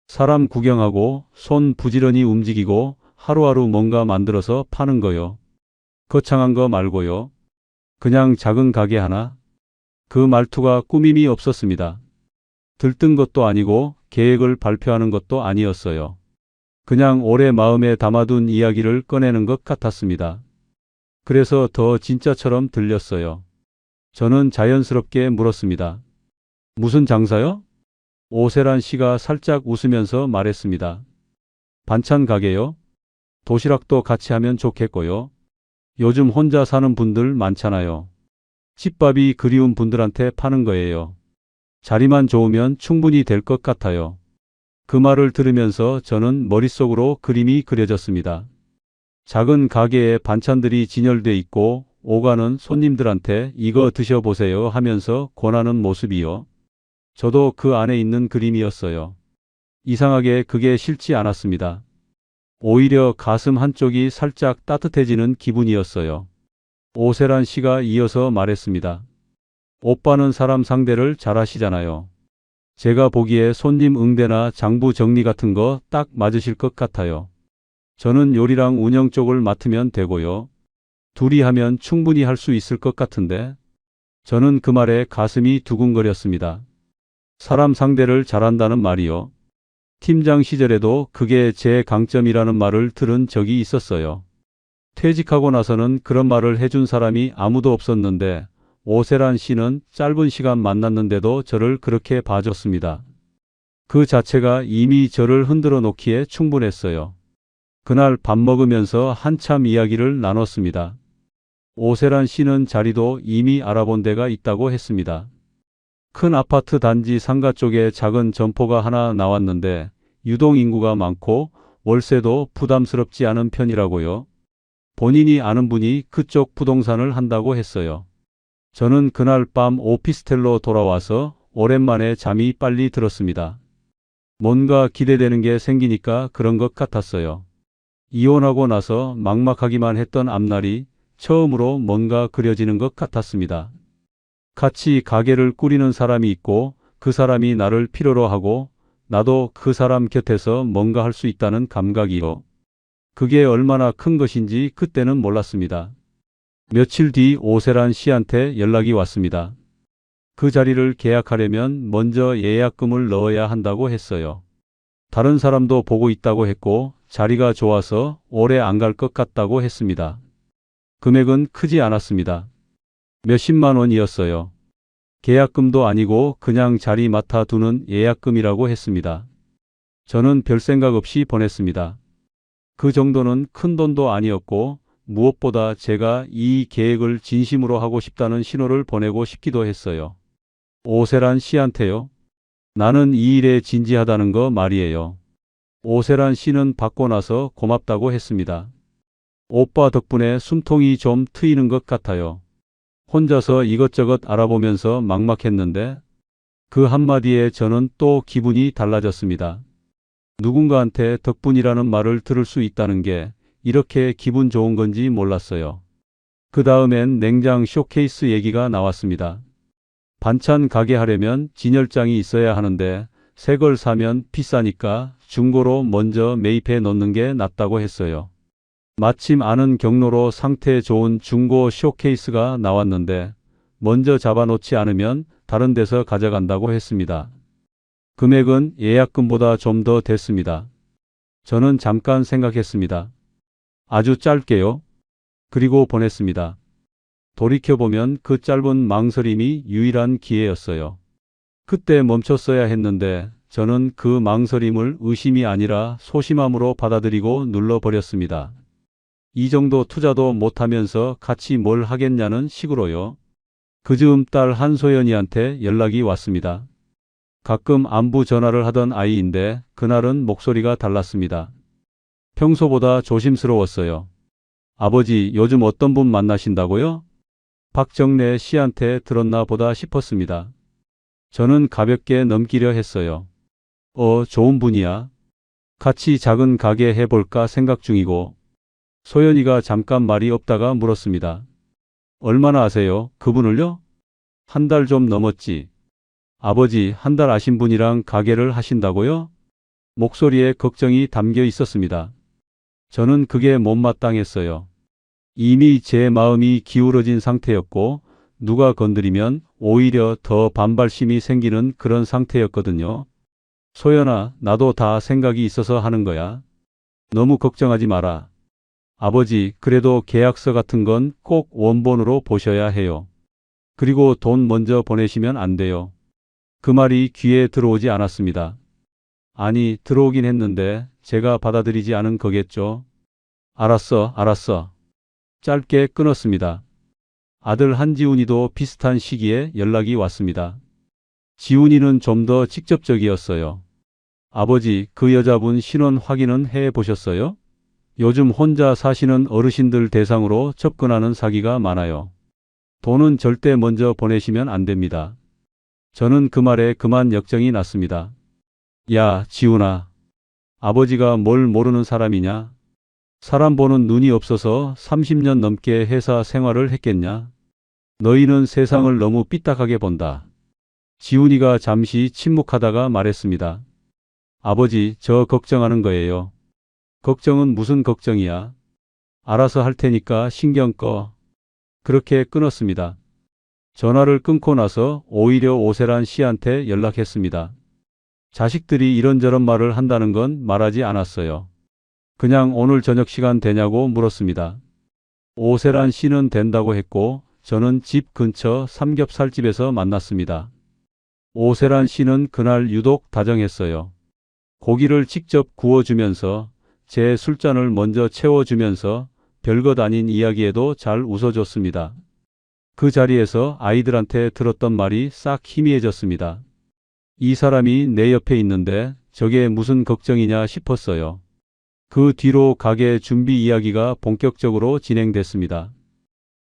사람 구경하고 손 부지런히 움직이고 하루하루 뭔가 만들어서 파는 거요. 거창한 거 말고요. 그냥 작은 가게 하나. 그 말투가 꾸밈이 없었습니다. 들뜬 것도 아니고 계획을 발표하는 것도 아니었어요. 그냥 오래 마음에 담아둔 이야기를 꺼내는 것 같았습니다. 그래서 더 진짜처럼 들렸어요. 저는 자연스럽게 물었습니다. 무슨 장사요? 오세란 씨가 살짝 웃으면서 말했습니다. 반찬 가게요? 도시락도 같이 하면 좋겠고요. 요즘 혼자 사는 분들 많잖아요. 집밥이 그리운 분들한테 파는 거예요. 자리만 좋으면 충분히 될 것 같아요. 그 말을 들으면서 저는 머릿속으로 그림이 그려졌습니다. 작은 가게에 반찬들이 진열돼 있고 오가는 손님들한테 이거 드셔보세요 하면서 권하는 모습이요. 저도 그 안에 있는 그림이었어요. 이상하게 그게 싫지 않았습니다. 오히려 가슴 한쪽이 살짝 따뜻해지는 기분이었어요. 오세란 씨가 이어서 말했습니다. 오빠는 사람 상대를 잘하시잖아요. 제가 보기에 손님 응대나 장부 정리 같은 거 딱 맞으실 것 같아요. 저는 요리랑 운영 쪽을 맡으면 되고요. 둘이 하면 충분히 할 수 있을 것 같은데. 저는 그 말에 가슴이 두근거렸습니다. 사람 상대를 잘한다는 말이요. 팀장 시절에도 그게 제 강점이라는 말을 들은 적이 있었어요. 퇴직하고 나서는 그런 말을 해준 사람이 아무도 없었는데 오세란 씨는 짧은 시간 만났는데도 저를 그렇게 봐줬습니다. 그 자체가 이미 저를 흔들어 놓기에 충분했어요. 그날 밥 먹으면서 한참 이야기를 나눴습니다. 오세란 씨는 자리도 이미 알아본 데가 있다고 했습니다. 큰 아파트 단지 상가 쪽에 작은 점포가 하나 나왔는데 유동 인구가 많고 월세도 부담스럽지 않은 편이라고요. 본인이 아는 분이 그쪽 부동산을 한다고 했어요. 저는 그날 밤 오피스텔로 돌아와서 오랜만에 잠이 빨리 들었습니다. 뭔가 기대되는 게 생기니까 그런 것 같았어요. 이혼하고 나서 막막하기만 했던 앞날이 처음으로 뭔가 그려지는 것 같았습니다. 같이 가게를 꾸리는 사람이 있고 그 사람이 나를 필요로 하고 나도 그 사람 곁에서 뭔가 할 수 있다는 감각이요. 그게 얼마나 큰 것인지 그때는 몰랐습니다. 며칠 뒤 오세란 씨한테 연락이 왔습니다. 그 자리를 계약하려면 먼저 예약금을 넣어야 한다고 했어요. 다른 사람도 보고 있다고 했고 자리가 좋아서 오래 안 갈 것 같다고 했습니다. 금액은 크지 않았습니다. 몇십만 원이었어요. 계약금도 아니고 그냥 자리 맡아두는 예약금이라고 했습니다. 저는 별 생각 없이 보냈습니다. 그 정도는 큰 돈도 아니었고 무엇보다 제가 이 계획을 진심으로 하고 싶다는 신호를 보내고 싶기도 했어요. 오세란 씨한테요. 나는 이 일에 진지하다는 거 말이에요. 오세란 씨는 받고 나서 고맙다고 했습니다. 오빠 덕분에 숨통이 좀 트이는 것 같아요. 혼자서 이것저것 알아보면서 막막했는데 그 한마디에 저는 또 기분이 달라졌습니다. 누군가한테 덕분이라는 말을 들을 수 있다는 게 이렇게 기분 좋은 건지 몰랐어요. 그 다음엔 냉장 쇼케이스 얘기가 나왔습니다. 반찬 가게 하려면 진열장이 있어야 하는데 새 걸 사면 비싸니까 중고로 먼저 매입해 놓는 게 낫다고 했어요. 마침 아는 경로로 상태 좋은 중고 쇼케이스가 나왔는데 먼저 잡아놓지 않으면 다른 데서 가져간다고 했습니다. 금액은 예약금보다 좀 더 됐습니다. 저는 잠깐 생각했습니다. 아주 짧게요. 그리고 보냈습니다. 돌이켜보면 그 짧은 망설임이 유일한 기회였어요. 그때 멈췄어야 했는데 저는 그 망설임을 의심이 아니라 소심함으로 받아들이고 눌러버렸습니다. 이 정도 투자도 못하면서 같이 뭘 하겠냐는 식으로요. 그 즈음 딸 한소연이한테 연락이 왔습니다. 가끔 안부 전화를 하던 아이인데 그날은 목소리가 달랐습니다. 평소보다 조심스러웠어요. 아버지, 요즘 어떤 분 만나신다고요? 박정래 씨한테 들었나 보다 싶었습니다. 저는 가볍게 넘기려 했어요. 좋은 분이야. 같이 작은 가게 해볼까 생각 중이고. 소연이가 잠깐 말이 없다가 물었습니다. 얼마나 아세요? 그분을요? 한 달 좀 넘었지. 아버지, 한 달 아신 분이랑 가게를 하신다고요? 목소리에 걱정이 담겨 있었습니다. 저는 그게 못마땅했어요. 이미 제 마음이 기울어진 상태였고 누가 건드리면 오히려 더 반발심이 생기는 그런 상태였거든요. 소연아, 나도 다 생각이 있어서 하는 거야. 너무 걱정하지 마라. 아버지, 그래도 계약서 같은 건 꼭 원본으로 보셔야 해요. 그리고 돈 먼저 보내시면 안 돼요. 그 말이 귀에 들어오지 않았습니다. 아니, 들어오긴 했는데 제가 받아들이지 않은 거겠죠. 알았어. 짧게 끊었습니다. 아들 한지훈이도 비슷한 시기에 연락이 왔습니다. 지훈이는 좀 더 직접적이었어요. 아버지, 그 여자분 신원 확인은 해 보셨어요? 요즘 혼자 사시는 어르신들 대상으로 접근하는 사기가 많아요. 돈은 절대 먼저 보내시면 안 됩니다. 저는 그 말에 그만 역정이 났습니다. 야, 지훈아. 아버지가 뭘 모르는 사람이냐? 사람 보는 눈이 없어서 30년 넘게 회사 생활을 했겠냐? 너희는 세상을 너무 삐딱하게 본다. 지훈이가 잠시 침묵하다가 말했습니다. 아버지, 저 걱정하는 거예요. 걱정은 무슨 걱정이야? 알아서 할 테니까 신경 꺼. 그렇게 끊었습니다. 전화를 끊고 나서 오히려 오세란 씨한테 연락했습니다. 자식들이 이런저런 말을 한다는 건 말하지 않았어요. 그냥 오늘 저녁 시간 되냐고 물었습니다. 오세란 씨는 된다고 했고 저는 집 근처 삼겹살집에서 만났습니다. 오세란 씨는 그날 유독 다정했어요. 고기를 직접 구워주면서 제 술잔을 먼저 채워주면서 별것 아닌 이야기에도 잘 웃어줬습니다. 그 자리에서 아이들한테 들었던 말이 싹 희미해졌습니다. 이 사람이 내 옆에 있는데 저게 무슨 걱정이냐 싶었어요. 그 뒤로 가게 준비 이야기가 본격적으로 진행됐습니다.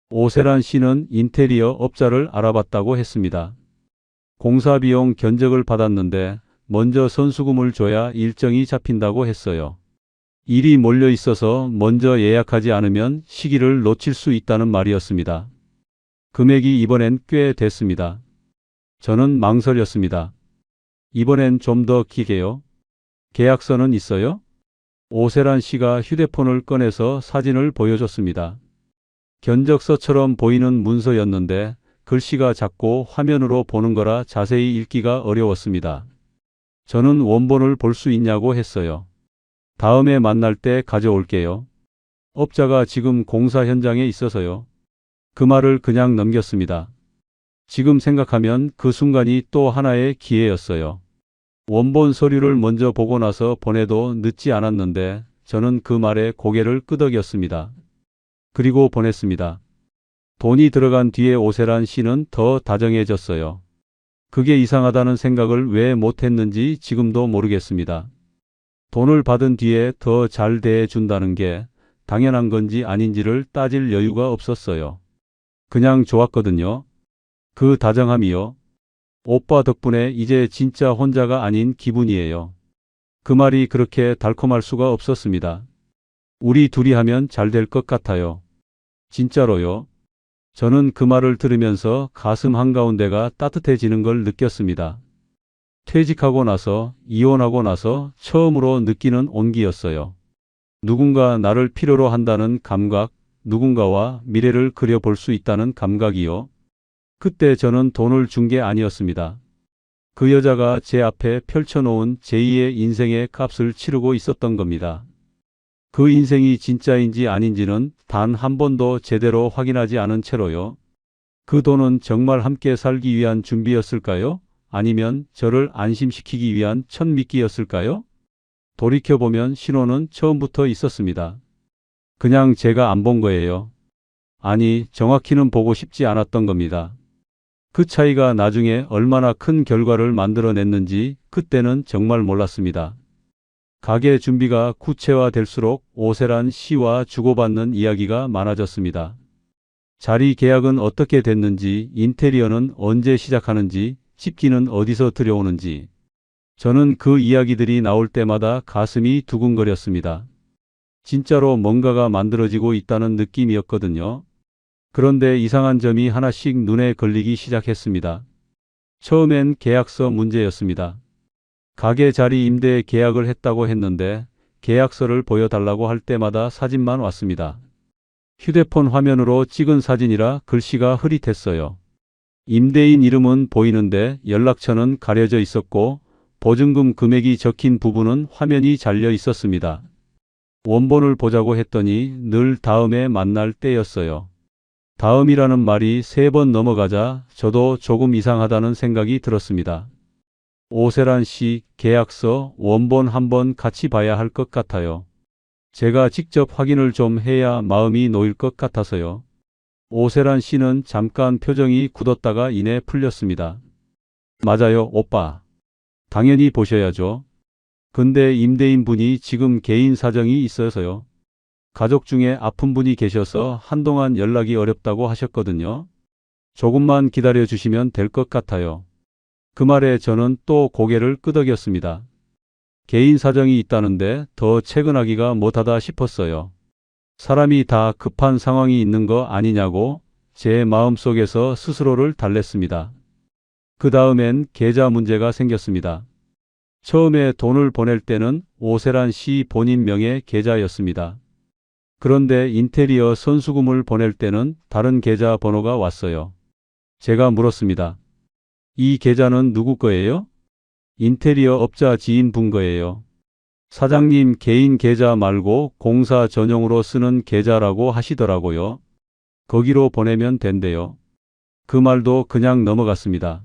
오세란 씨는 인테리어 업자를 알아봤다고 했습니다. 공사비용 견적을 받았는데 먼저 선수금을 줘야 일정이 잡힌다고 했어요. 일이 몰려 있어서 먼저 예약하지 않으면 시기를 놓칠 수 있다는 말이었습니다. 금액이 이번엔 꽤 됐습니다. 저는 망설였습니다. 이번엔 좀 더 기게요. 계약서는 있어요? 오세란 씨가 휴대폰을 꺼내서 사진을 보여줬습니다. 견적서처럼 보이는 문서였는데 글씨가 작고 화면으로 보는 거라 자세히 읽기가 어려웠습니다. 저는 원본을 볼 수 있냐고 했어요. 다음에 만날 때 가져올게요. 업자가 지금 공사 현장에 있어서요. 그 말을 그냥 넘겼습니다. 지금 생각하면 그 순간이 또 하나의 기회였어요. 원본 서류를 먼저 보고 나서 보내도 늦지 않았는데 저는 그 말에 고개를 끄덕였습니다. 그리고 보냈습니다. 돈이 들어간 뒤에 오세란 씨는 더 다정해졌어요. 그게 이상하다는 생각을 왜 못했는지 지금도 모르겠습니다. 돈을 받은 뒤에 더 잘 대해준다는 게 당연한 건지 아닌지를 따질 여유가 없었어요. 그냥 좋았거든요. 그 다정함이요. 오빠 덕분에 이제 진짜 혼자가 아닌 기분이에요. 그 말이 그렇게 달콤할 수가 없었습니다. 우리 둘이 하면 잘 될 것 같아요. 진짜로요. 저는 그 말을 들으면서 가슴 한가운데가 따뜻해지는 걸 느꼈습니다. 퇴직하고 나서, 이혼하고 나서 처음으로 느끼는 온기였어요. 누군가 나를 필요로 한다는 감각, 누군가와 미래를 그려볼 수 있다는 감각이요. 그때 저는 돈을 준 게 아니었습니다. 그 여자가 제 앞에 펼쳐놓은 제2의 인생의 값을 치르고 있었던 겁니다. 그 인생이 진짜인지 아닌지는 단 한 번도 제대로 확인하지 않은 채로요. 그 돈은 정말 함께 살기 위한 준비였을까요? 아니면 저를 안심시키기 위한 첫 미끼였을까요? 돌이켜보면 신호는 처음부터 있었습니다. 그냥 제가 안 본 거예요. 아니, 정확히는 보고 싶지 않았던 겁니다. 그 차이가 나중에 얼마나 큰 결과를 만들어냈는지 그때는 정말 몰랐습니다. 가게 준비가 구체화될수록 오세란 씨와 주고받는 이야기가 많아졌습니다. 자리 계약은 어떻게 됐는지, 인테리어는 언제 시작하는지, 집기는 어디서 들여오는지. 저는 그 이야기들이 나올 때마다 가슴이 두근거렸습니다. 진짜로 뭔가가 만들어지고 있다는 느낌이었거든요. 그런데 이상한 점이 하나씩 눈에 걸리기 시작했습니다. 처음엔 계약서 문제였습니다. 가게 자리 임대 계약을 했다고 했는데 계약서를 보여달라고 할 때마다 사진만 왔습니다. 휴대폰 화면으로 찍은 사진이라 글씨가 흐릿했어요. 임대인 이름은 보이는데 연락처는 가려져 있었고 보증금 금액이 적힌 부분은 화면이 잘려 있었습니다. 원본을 보자고 했더니 늘 다음에 만날 때였어요. 다음이라는 말이 3번 넘어가자 저도 조금 이상하다는 생각이 들었습니다. 오세란 씨 계약서 원본 한번 같이 봐야 할 것 같아요. 제가 직접 확인을 좀 해야 마음이 놓일 것 같아서요. 오세란 씨는 잠깐 표정이 굳었다가 이내 풀렸습니다. 맞아요, 오빠. 당연히 보셔야죠. 근데 임대인 분이 지금 개인 사정이 있어서요. 가족 중에 아픈 분이 계셔서 한동안 연락이 어렵다고 하셨거든요. 조금만 기다려 주시면 될 것 같아요. 그 말에 저는 또 고개를 끄덕였습니다. 개인 사정이 있다는데 더 채근하기가 못하다 싶었어요. 사람이 다 급한 상황이 있는 거 아니냐고 제 마음속에서 스스로를 달랬습니다. 그 다음엔 계좌 문제가 생겼습니다. 처음에 돈을 보낼 때는 오세란 씨 본인 명의 계좌였습니다. 그런데 인테리어 선수금을 보낼 때는 다른 계좌 번호가 왔어요. 제가 물었습니다. 이 계좌는 누구 거예요? 인테리어 업자 지인분 거예요. 사장님 개인 계좌 말고 공사 전용으로 쓰는 계좌라고 하시더라고요. 거기로 보내면 된대요. 그 말도 그냥 넘어갔습니다.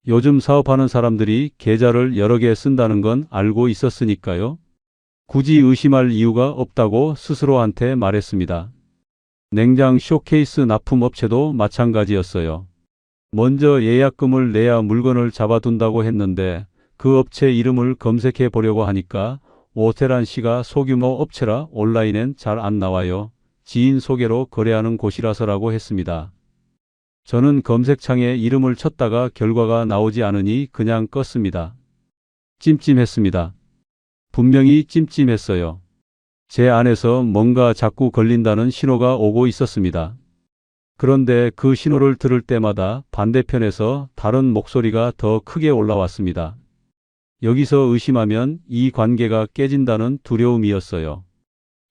요즘 사업하는 사람들이 계좌를 여러 개 쓴다는 건 알고 있었으니까요. 굳이 의심할 이유가 없다고 스스로한테 말했습니다. 냉장 쇼케이스 납품업체도 마찬가지였어요. 먼저 예약금을 내야 물건을 잡아둔다고 했는데 그 업체 이름을 검색해 보려고 하니까 오세란 씨가 소규모 업체라 온라인엔 잘 안 나와요. 지인 소개로 거래하는 곳이라서라고 했습니다. 저는 검색창에 이름을 쳤다가 결과가 나오지 않으니 그냥 껐습니다. 찜찜했습니다. 분명히 찜찜했어요. 제 안에서 뭔가 자꾸 걸린다는 신호가 오고 있었습니다. 그런데 그 신호를 들을 때마다 반대편에서 다른 목소리가 더 크게 올라왔습니다. 여기서 의심하면 이 관계가 깨진다는 두려움이었어요.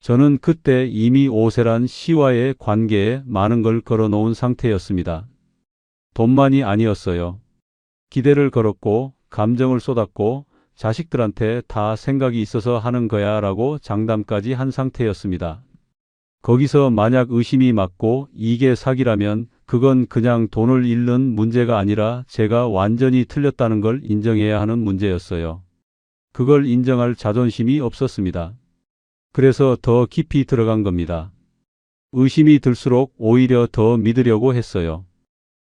저는 그때 이미 오세란 씨와의 관계에 많은 걸 걸어놓은 상태였습니다. 돈만이 아니었어요. 기대를 걸었고 감정을 쏟았고 자식들한테 다 생각이 있어서 하는 거야 라고 장담까지 한 상태였습니다. 거기서 만약 의심이 맞고 이게 사기라면 그건 그냥 돈을 잃는 문제가 아니라 제가 완전히 틀렸다는 걸 인정해야 하는 문제였어요. 그걸 인정할 자존심이 없었습니다. 그래서 더 깊이 들어간 겁니다. 의심이 들수록 오히려 더 믿으려고 했어요.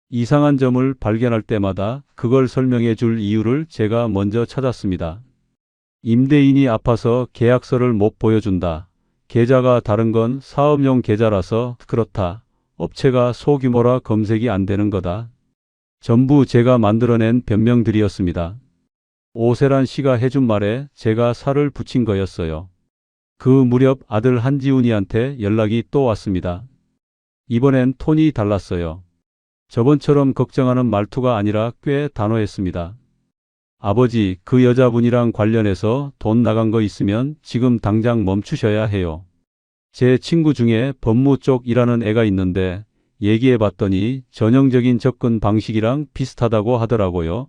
이상한 점을 발견할 때마다 그걸 설명해 줄 이유를 제가 먼저 찾았습니다. 임대인이 아파서 계약서를 못 보여준다. 계좌가 다른 건 사업용 계좌라서 그렇다. 업체가 소규모라 검색이 안 되는 거다. 전부 제가 만들어낸 변명들이었습니다. 오세란 씨가 해준 말에 제가 살을 붙인 거였어요. 그 무렵 아들 한지훈이한테 연락이 또 왔습니다. 이번엔 톤이 달랐어요. 저번처럼 걱정하는 말투가 아니라 꽤 단호했습니다. 아버지, 그 여자분이랑 관련해서 돈 나간 거 있으면 지금 당장 멈추셔야 해요. 제 친구 중에 법무 쪽 일하는 애가 있는데 얘기해 봤더니 전형적인 접근 방식이랑 비슷하다고 하더라고요.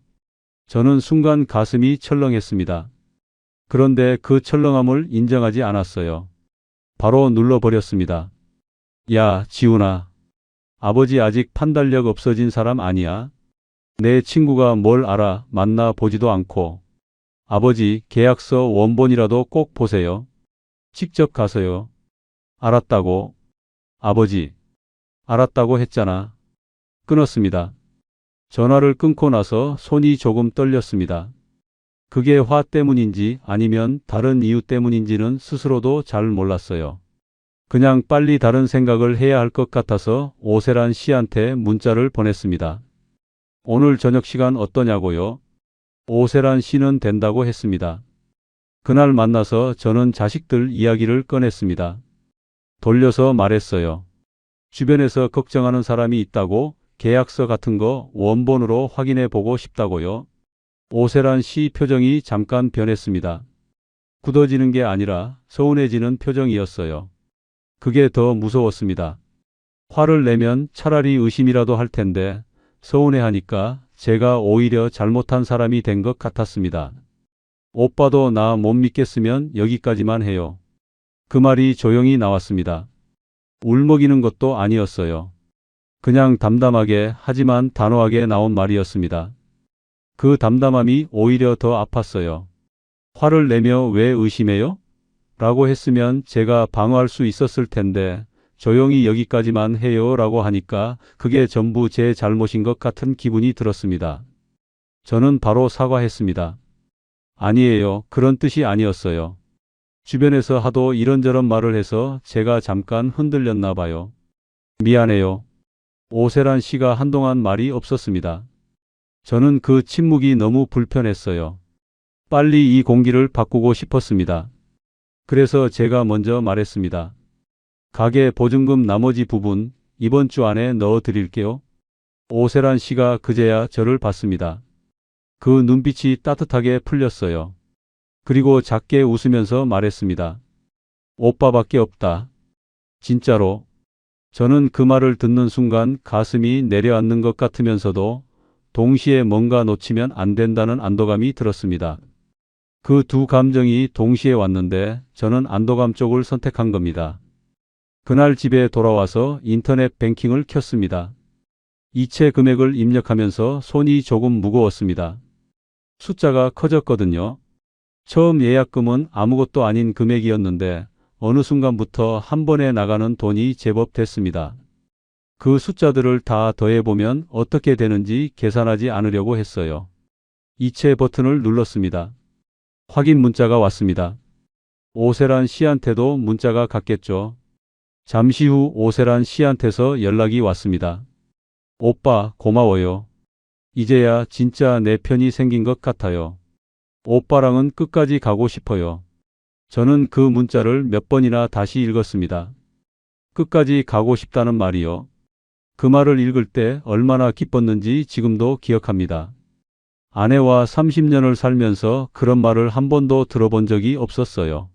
저는 순간 가슴이 철렁했습니다. 그런데 그 철렁함을 인정하지 않았어요. 바로 눌러버렸습니다. 야, 지훈아. 아버지 아직 판단력 없어진 사람 아니야? 내 친구가 뭘 알아 만나 보지도 않고. 아버지 계약서 원본이라도 꼭 보세요. 직접 가서요. 알았다고. 아버지. 알았다고 했잖아. 끊었습니다. 전화를 끊고 나서 손이 조금 떨렸습니다. 그게 화 때문인지 아니면 다른 이유 때문인지는 스스로도 잘 몰랐어요. 그냥 빨리 다른 생각을 해야 할 것 같아서 오세란 씨한테 문자를 보냈습니다. 오늘 저녁 시간 어떠냐고요? 오세란 씨는 된다고 했습니다. 그날 만나서 저는 자식들 이야기를 꺼냈습니다. 돌려서 말했어요. 주변에서 걱정하는 사람이 있다고 계약서 같은 거 원본으로 확인해 보고 싶다고요. 오세란 씨 표정이 잠깐 변했습니다. 굳어지는 게 아니라 서운해지는 표정이었어요. 그게 더 무서웠습니다. 화를 내면 차라리 의심이라도 할 텐데 서운해하니까 제가 오히려 잘못한 사람이 된 것 같았습니다. 오빠도 나 못 믿겠으면 여기까지만 해요. 그 말이 조용히 나왔습니다. 울먹이는 것도 아니었어요. 그냥 담담하게 하지만 단호하게 나온 말이었습니다. 그 담담함이 오히려 더 아팠어요. 화를 내며 왜 의심해요? 라고 했으면 제가 방어할 수 있었을 텐데 조용히 여기까지만 해요 라고 하니까 그게 전부 제 잘못인 것 같은 기분이 들었습니다. 저는 바로 사과했습니다. 아니에요. 그런 뜻이 아니었어요. 주변에서 하도 이런저런 말을 해서 제가 잠깐 흔들렸나 봐요. 미안해요. 오세란 씨가 한동안 말이 없었습니다. 저는 그 침묵이 너무 불편했어요. 빨리 이 공기를 바꾸고 싶었습니다. 그래서 제가 먼저 말했습니다. 가게 보증금 나머지 부분 이번 주 안에 넣어 드릴게요. 오세란 씨가 그제야 저를 봤습니다. 그 눈빛이 따뜻하게 풀렸어요. 그리고 작게 웃으면서 말했습니다. 오빠밖에 없다. 진짜로. 저는 그 말을 듣는 순간 가슴이 내려앉는 것 같으면서도 동시에 뭔가 놓치면 안 된다는 안도감이 들었습니다. 그 두 감정이 동시에 왔는데 저는 안도감 쪽을 선택한 겁니다. 그날 집에 돌아와서 인터넷 뱅킹을 켰습니다. 이체 금액을 입력하면서 손이 조금 무거웠습니다. 숫자가 커졌거든요. 처음 예약금은 아무것도 아닌 금액이었는데 어느 순간부터 한 번에 나가는 돈이 제법 됐습니다. 그 숫자들을 다 더해보면 어떻게 되는지 계산하지 않으려고 했어요. 이체 버튼을 눌렀습니다. 확인 문자가 왔습니다. 오세란 씨한테도 문자가 갔겠죠. 잠시 후 오세란 씨한테서 연락이 왔습니다. 오빠, 고마워요. 이제야 진짜 내 편이 생긴 것 같아요. 오빠랑은 끝까지 가고 싶어요. 저는 그 문자를 몇 번이나 다시 읽었습니다. 끝까지 가고 싶다는 말이요. 그 말을 읽을 때 얼마나 기뻤는지 지금도 기억합니다. 아내와 30년을 살면서 그런 말을 한 번도 들어본 적이 없었어요.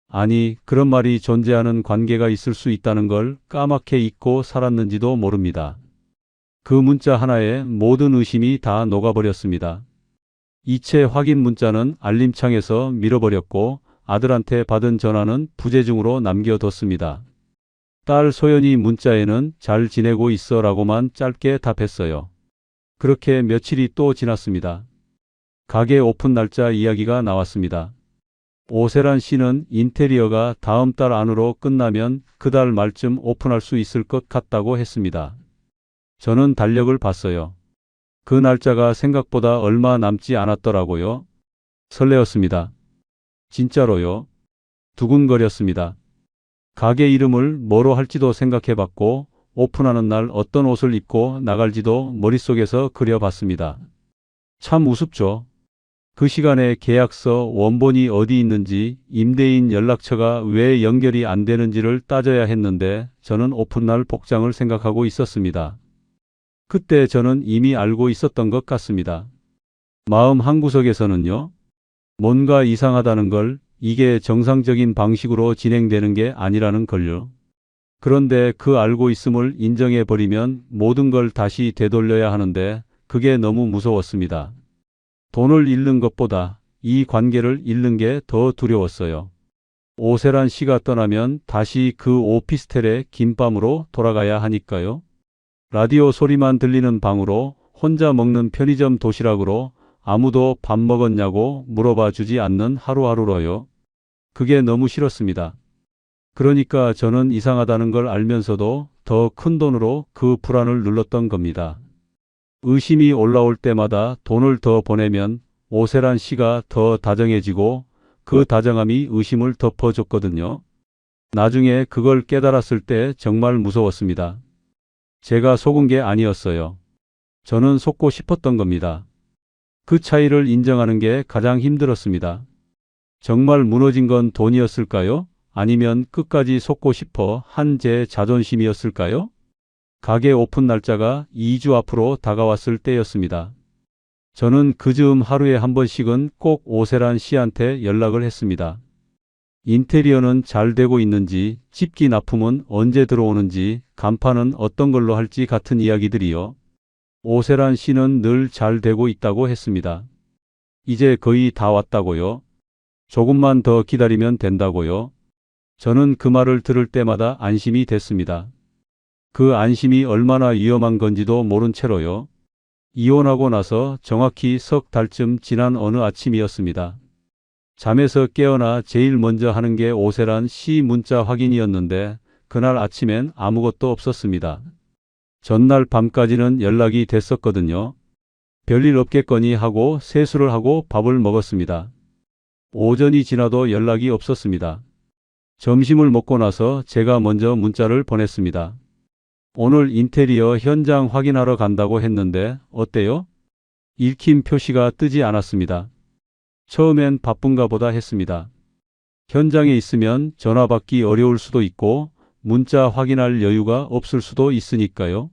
아니, 그런 말이 존재하는 관계가 있을 수 있다는 걸 까맣게 잊고 살았는지도 모릅니다. 그 문자 하나에 모든 의심이 다 녹아버렸습니다. 이체 확인 문자는 알림창에서 밀어버렸고 아들한테 받은 전화는 부재중으로 남겨뒀습니다. 딸 소연이 문자에는 잘 지내고 있어 라고만 짧게 답했어요. 그렇게 며칠이 또 지났습니다. 가게 오픈 날짜 이야기가 나왔습니다. 오세란 씨는 인테리어가 다음 달 안으로 끝나면 그 달 말쯤 오픈할 수 있을 것 같다고 했습니다. 저는 달력을 봤어요. 그 날짜가 생각보다 얼마 남지 않았더라고요. 설레었습니다. 진짜로요? 두근거렸습니다. 가게 이름을 뭐로 할지도 생각해봤고 오픈하는 날 어떤 옷을 입고 나갈지도 머릿속에서 그려봤습니다. 참 우습죠. 그 시간에 계약서 원본이 어디 있는지 임대인 연락처가 왜 연결이 안 되는지를 따져야 했는데 저는 오픈날 복장을 생각하고 있었습니다. 그때 저는 이미 알고 있었던 것 같습니다. 마음 한구석에서는요. 뭔가 이상하다는 걸, 이게 정상적인 방식으로 진행되는 게 아니라는 걸요. 그런데 그 알고 있음을 인정해버리면 모든 걸 다시 되돌려야 하는데 그게 너무 무서웠습니다. 돈을 잃는 것보다 이 관계를 잃는 게 더 두려웠어요. 오세란 씨가 떠나면 다시 그 오피스텔의 긴 밤으로 돌아가야 하니까요. 라디오 소리만 들리는 방으로 혼자 먹는 편의점 도시락으로 아무도 밥 먹었냐고 물어봐 주지 않는 하루하루로요. 그게 너무 싫었습니다. 그러니까 저는 이상하다는 걸 알면서도 더 큰 돈으로 그 불안을 눌렀던 겁니다. 의심이 올라올 때마다 돈을 더 보내면 오세란 씨가 더 다정해지고 그 다정함이 의심을 덮어줬거든요. 나중에 그걸 깨달았을 때 정말 무서웠습니다. 제가 속은 게 아니었어요. 저는 속고 싶었던 겁니다. 그 차이를 인정하는 게 가장 힘들었습니다. 정말 무너진 건 돈이었을까요? 아니면 끝까지 속고 싶어 한 제 자존심이었을까요? 가게 오픈 날짜가 2주 앞으로 다가왔을 때였습니다. 저는 그 즈음 하루에 한 번씩은 꼭 오세란 씨한테 연락을 했습니다. 인테리어는 잘 되고 있는지, 집기 납품은 언제 들어오는지, 간판은 어떤 걸로 할지 같은 이야기들이요. 오세란 씨는 늘 잘 되고 있다고 했습니다. 이제 거의 다 왔다고요. 조금만 더 기다리면 된다고요. 저는 그 말을 들을 때마다 안심이 됐습니다. 그 안심이 얼마나 위험한 건지도 모른 채로요. 이혼하고 나서 정확히 석 달쯤 지난 어느 아침이었습니다. 잠에서 깨어나 제일 먼저 하는 게 오세란 씨 문자 확인이었는데 그날 아침엔 아무것도 없었습니다. 전날 밤까지는 연락이 됐었거든요. 별일 없겠거니 하고 세수를 하고 밥을 먹었습니다. 오전이 지나도 연락이 없었습니다. 점심을 먹고 나서 제가 먼저 문자를 보냈습니다. 오늘 인테리어 현장 확인하러 간다고 했는데 어때요? 읽힘 표시가 뜨지 않았습니다. 처음엔 바쁜가 보다 했습니다. 현장에 있으면 전화 받기 어려울 수도 있고 문자 확인할 여유가 없을 수도 있으니까요.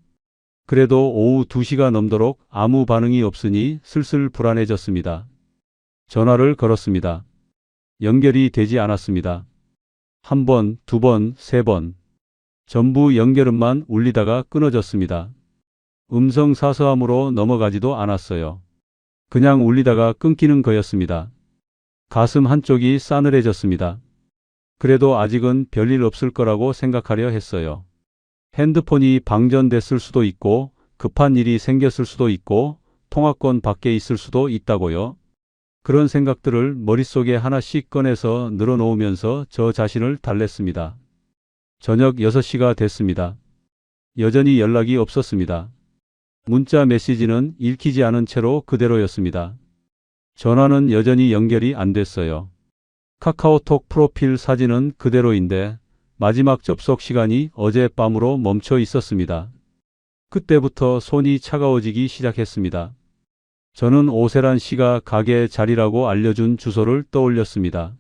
그래도 오후 2시가 넘도록 아무 반응이 없으니 슬슬 불안해졌습니다. 전화를 걸었습니다. 연결이 되지 않았습니다. 한 번, 두 번, 세 번. 전부 연결음만 울리다가 끊어졌습니다. 음성 사서함으로 넘어가지도 않았어요. 그냥 울리다가 끊기는 거였습니다. 가슴 한쪽이 싸늘해졌습니다. 그래도 아직은 별일 없을 거라고 생각하려 했어요. 핸드폰이 방전됐을 수도 있고 급한 일이 생겼을 수도 있고 통화권 밖에 있을 수도 있다고요. 그런 생각들을 머릿속에 하나씩 꺼내서 늘어놓으면서 저 자신을 달랬습니다. 저녁 6시가 됐습니다. 여전히 연락이 없었습니다. 문자 메시지는 읽히지 않은 채로 그대로였습니다. 전화는 여전히 연결이 안 됐어요. 카카오톡 프로필 사진은 그대로인데 마지막 접속 시간이 어젯밤으로 멈춰 있었습니다. 그때부터 손이 차가워지기 시작했습니다. 저는 오세란 씨가 가게 자리라고 알려준 주소를 떠올렸습니다.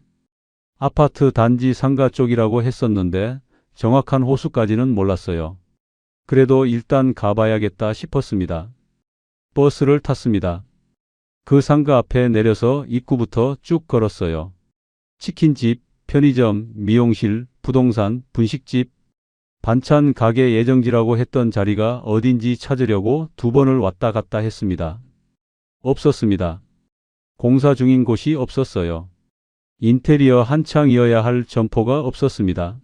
아파트 단지 상가 쪽이라고 했었는데 정확한 호수까지는 몰랐어요. 그래도 일단 가봐야겠다 싶었습니다. 버스를 탔습니다. 그 상가 앞에 내려서 입구부터 쭉 걸었어요. 치킨집, 편의점, 미용실, 부동산, 분식집. 반찬 가게 예정지라고 했던 자리가 어딘지 찾으려고 2번을 왔다 갔다 했습니다. 없었습니다. 공사 중인 곳이 없었어요. 인테리어 한창이어야 할 점포가 없었습니다.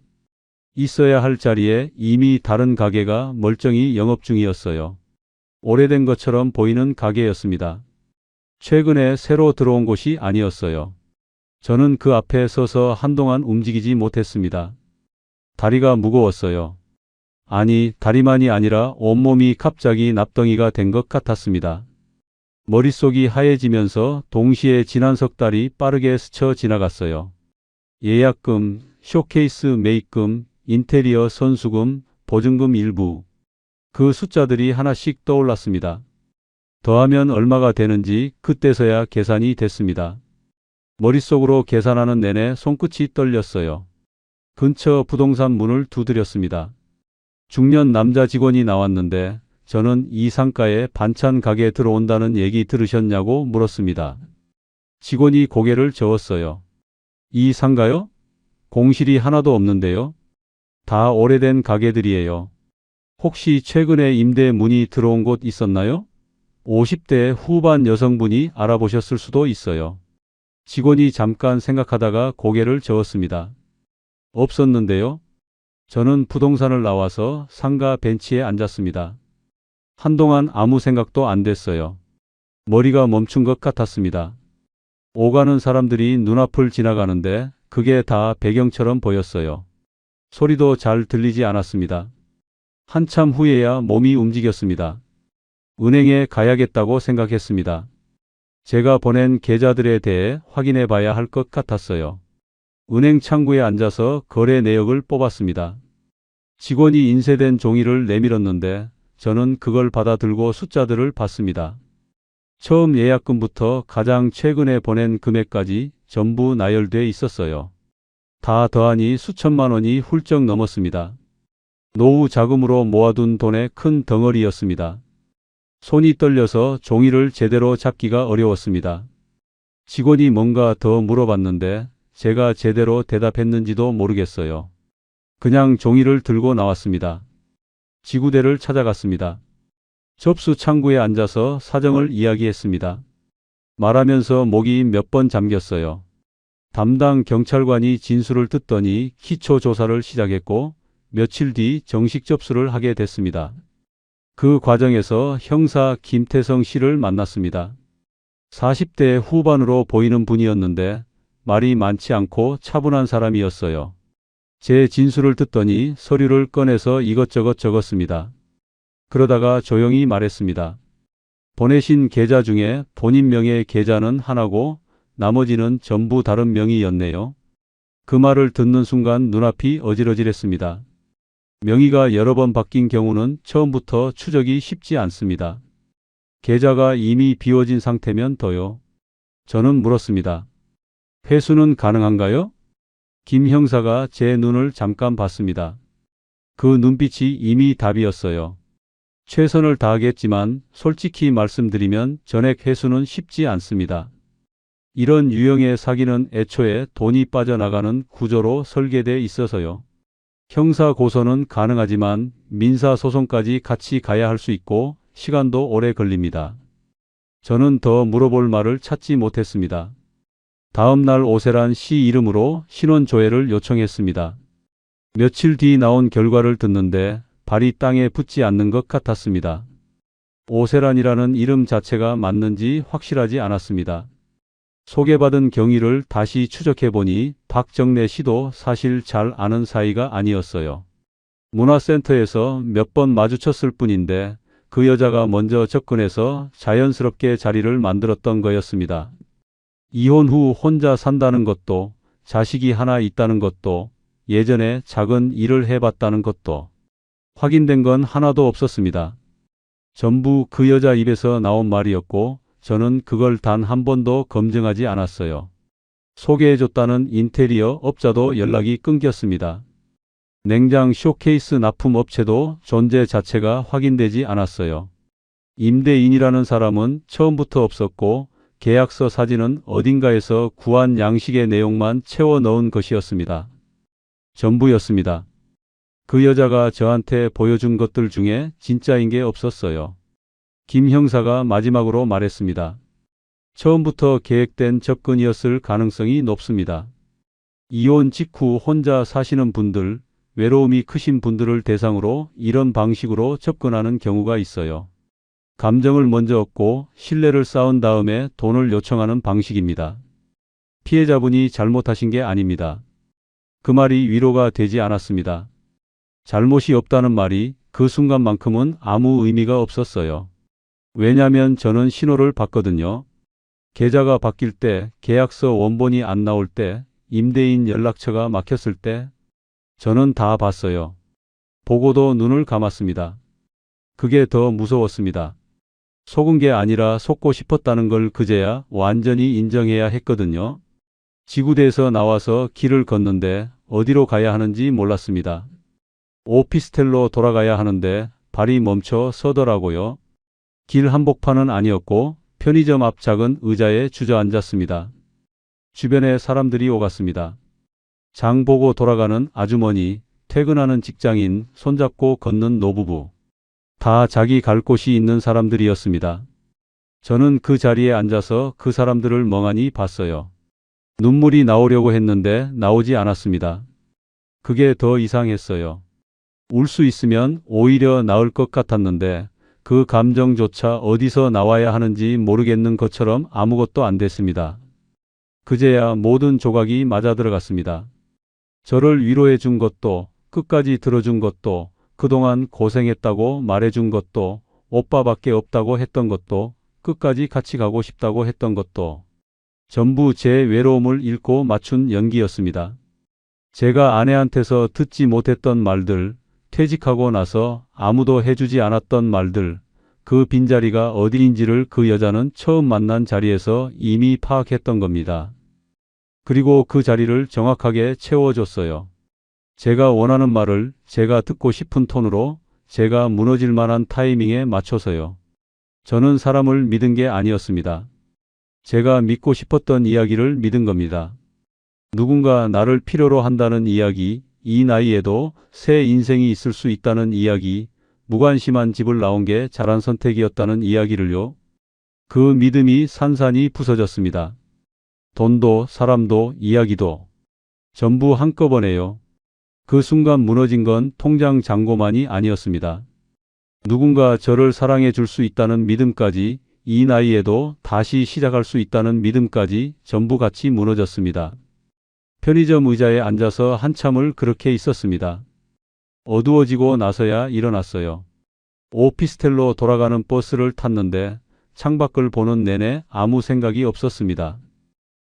있어야 할 자리에 이미 다른 가게가 멀쩡히 영업 중이었어요. 오래된 것처럼 보이는 가게였습니다. 최근에 새로 들어온 곳이 아니었어요. 저는 그 앞에 서서 한동안 움직이지 못했습니다. 다리가 무거웠어요. 아니, 다리만이 아니라 온몸이 갑자기 납덩이가 된 것 같았습니다. 머릿속이 하얘지면서 동시에 지난 석 달이 빠르게 스쳐 지나갔어요. 예약금, 쇼케이스 매입금, 인테리어 선수금, 보증금 일부. 그 숫자들이 하나씩 떠올랐습니다. 더하면 얼마가 되는지 그때서야 계산이 됐습니다. 머릿속으로 계산하는 내내 손끝이 떨렸어요. 근처 부동산 문을 두드렸습니다. 중년 남자 직원이 나왔는데 저는 이 상가에 반찬 가게 들어온다는 얘기 들으셨냐고 물었습니다. 직원이 고개를 저었어요. 이 상가요? 공실이 하나도 없는데요. 다 오래된 가게들이에요. 혹시 최근에 임대 문의 들어온 곳 있었나요? 50대 후반 여성분이 알아보셨을 수도 있어요. 직원이 잠깐 생각하다가 고개를 저었습니다. 없었는데요. 저는 부동산을 나와서 상가 벤치에 앉았습니다. 한동안 아무 생각도 안 됐어요. 머리가 멈춘 것 같았습니다. 오가는 사람들이 눈앞을 지나가는데 그게 다 배경처럼 보였어요. 소리도 잘 들리지 않았습니다. 한참 후에야 몸이 움직였습니다. 은행에 가야겠다고 생각했습니다. 제가 보낸 계좌들에 대해 확인해 봐야 할 것 같았어요. 은행 창구에 앉아서 거래 내역을 뽑았습니다. 직원이 인쇄된 종이를 내밀었는데 저는 그걸 받아 들고 숫자들을 봤습니다. 처음 예약금부터 가장 최근에 보낸 금액까지 전부 나열돼 있었어요. 다 더하니 수천만 원이 훌쩍 넘었습니다. 노후 자금으로 모아둔 돈의 큰 덩어리였습니다. 손이 떨려서 종이를 제대로 잡기가 어려웠습니다. 직원이 뭔가 더 물어봤는데 제가 제대로 대답했는지도 모르겠어요. 그냥 종이를 들고 나왔습니다. 지구대를 찾아갔습니다. 접수 창구에 앉아서 사정을 이야기했습니다. 말하면서 목이 몇 번 잠겼어요. 담당 경찰관이 진술을 듣더니 기초 조사를 시작했고 며칠 뒤 정식 접수를 하게 됐습니다. 그 과정에서 형사 김태성 씨를 만났습니다. 40대 후반으로 보이는 분이었는데 말이 많지 않고 차분한 사람이었어요. 제 진술을 듣더니 서류를 꺼내서 이것저것 적었습니다. 그러다가 조용히 말했습니다. 보내신 계좌 중에 본인 명의 계좌는 하나고 나머지는 전부 다른 명의였네요. 그 말을 듣는 순간 눈앞이 어질어질했습니다. 명의가 여러 번 바뀐 경우는 처음부터 추적이 쉽지 않습니다. 계좌가 이미 비워진 상태면 더요. 저는 물었습니다. 회수는 가능한가요? 김 형사가 제 눈을 잠깐 봤습니다. 그 눈빛이 이미 답이었어요. 최선을 다하겠지만 솔직히 말씀드리면 전액 회수는 쉽지 않습니다. 이런 유형의 사기는 애초에 돈이 빠져나가는 구조로 설계돼 있어서요. 형사 고소는 가능하지만 민사 소송까지 같이 가야 할 수 있고 시간도 오래 걸립니다. 저는 더 물어볼 말을 찾지 못했습니다. 다음 날 오세란 씨 이름으로 신원 조회를 요청했습니다. 며칠 뒤 나온 결과를 듣는데 발이 땅에 붙지 않는 것 같았습니다. 오세란이라는 이름 자체가 맞는지 확실하지 않았습니다. 소개받은 경위를 다시 추적해보니 박정래 씨도 사실 잘 아는 사이가 아니었어요. 문화센터에서 몇 번 마주쳤을 뿐인데 그 여자가 먼저 접근해서 자연스럽게 자리를 만들었던 거였습니다. 이혼 후 혼자 산다는 것도, 자식이 하나 있다는 것도, 예전에 작은 일을 해봤다는 것도 확인된 건 하나도 없었습니다. 전부 그 여자 입에서 나온 말이었고 저는 그걸 단 한 번도 검증하지 않았어요. 소개해줬다는 인테리어 업자도 연락이 끊겼습니다. 냉장 쇼케이스 납품 업체도 존재 자체가 확인되지 않았어요. 임대인이라는 사람은 처음부터 없었고 계약서 사진은 어딘가에서 구한 양식의 내용만 채워 넣은 것이었습니다. 전부였습니다. 그 여자가 저한테 보여준 것들 중에 진짜인 게 없었어요. 김 형사가 마지막으로 말했습니다. 처음부터 계획된 접근이었을 가능성이 높습니다. 이혼 직후 혼자 사시는 분들, 외로움이 크신 분들을 대상으로 이런 방식으로 접근하는 경우가 있어요. 감정을 먼저 얻고 신뢰를 쌓은 다음에 돈을 요청하는 방식입니다. 피해자분이 잘못하신 게 아닙니다. 그 말이 위로가 되지 않았습니다. 잘못이 없다는 말이 그 순간만큼은 아무 의미가 없었어요. 왜냐면 저는 신호를 봤거든요. 계좌가 바뀔 때, 계약서 원본이 안 나올 때, 임대인 연락처가 막혔을 때, 저는 다 봤어요. 보고도 눈을 감았습니다. 그게 더 무서웠습니다. 속은 게 아니라 속고 싶었다는 걸 그제야 완전히 인정해야 했거든요. 지구대에서 나와서 길을 걷는데 어디로 가야 하는지 몰랐습니다. 오피스텔로 돌아가야 하는데 발이 멈춰 서더라고요. 길 한복판은 아니었고 편의점 앞 작은 의자에 주저앉았습니다. 주변에 사람들이 오갔습니다. 장 보고 돌아가는 아주머니, 퇴근하는 직장인, 손잡고 걷는 노부부. 다 자기 갈 곳이 있는 사람들이었습니다. 저는 그 자리에 앉아서 그 사람들을 멍하니 봤어요. 눈물이 나오려고 했는데 나오지 않았습니다. 그게 더 이상했어요. 울 수 있으면 오히려 나을 것 같았는데 그 감정조차 어디서 나와야 하는지 모르겠는 것처럼 아무것도 안 됐습니다. 그제야 모든 조각이 맞아 들어갔습니다. 저를 위로해 준 것도, 끝까지 들어준 것도, 그동안 고생했다고 말해준 것도, 오빠밖에 없다고 했던 것도, 끝까지 같이 가고 싶다고 했던 것도 전부 제 외로움을 읽고 맞춘 연기였습니다. 제가 아내한테서 듣지 못했던 말들, 퇴직하고 나서 아무도 해주지 않았던 말들, 그 빈자리가 어디인지를 그 여자는 처음 만난 자리에서 이미 파악했던 겁니다. 그리고 그 자리를 정확하게 채워줬어요. 제가 원하는 말을 제가 듣고 싶은 톤으로 제가 무너질 만한 타이밍에 맞춰서요. 저는 사람을 믿은 게 아니었습니다. 제가 믿고 싶었던 이야기를 믿은 겁니다. 누군가 나를 필요로 한다는 이야기, 이 나이에도 새 인생이 있을 수 있다는 이야기, 무관심한 집을 나온 게 잘한 선택이었다는 이야기를요. 그 믿음이 산산이 부서졌습니다. 돈도 사람도 이야기도 전부 한꺼번에요. 그 순간 무너진 건 통장 잔고만이 아니었습니다. 누군가 저를 사랑해 줄 수 있다는 믿음까지, 이 나이에도 다시 시작할 수 있다는 믿음까지 전부 같이 무너졌습니다. 편의점 의자에 앉아서 한참을 그렇게 있었습니다. 어두워지고 나서야 일어났어요. 오피스텔로 돌아가는 버스를 탔는데 창밖을 보는 내내 아무 생각이 없었습니다.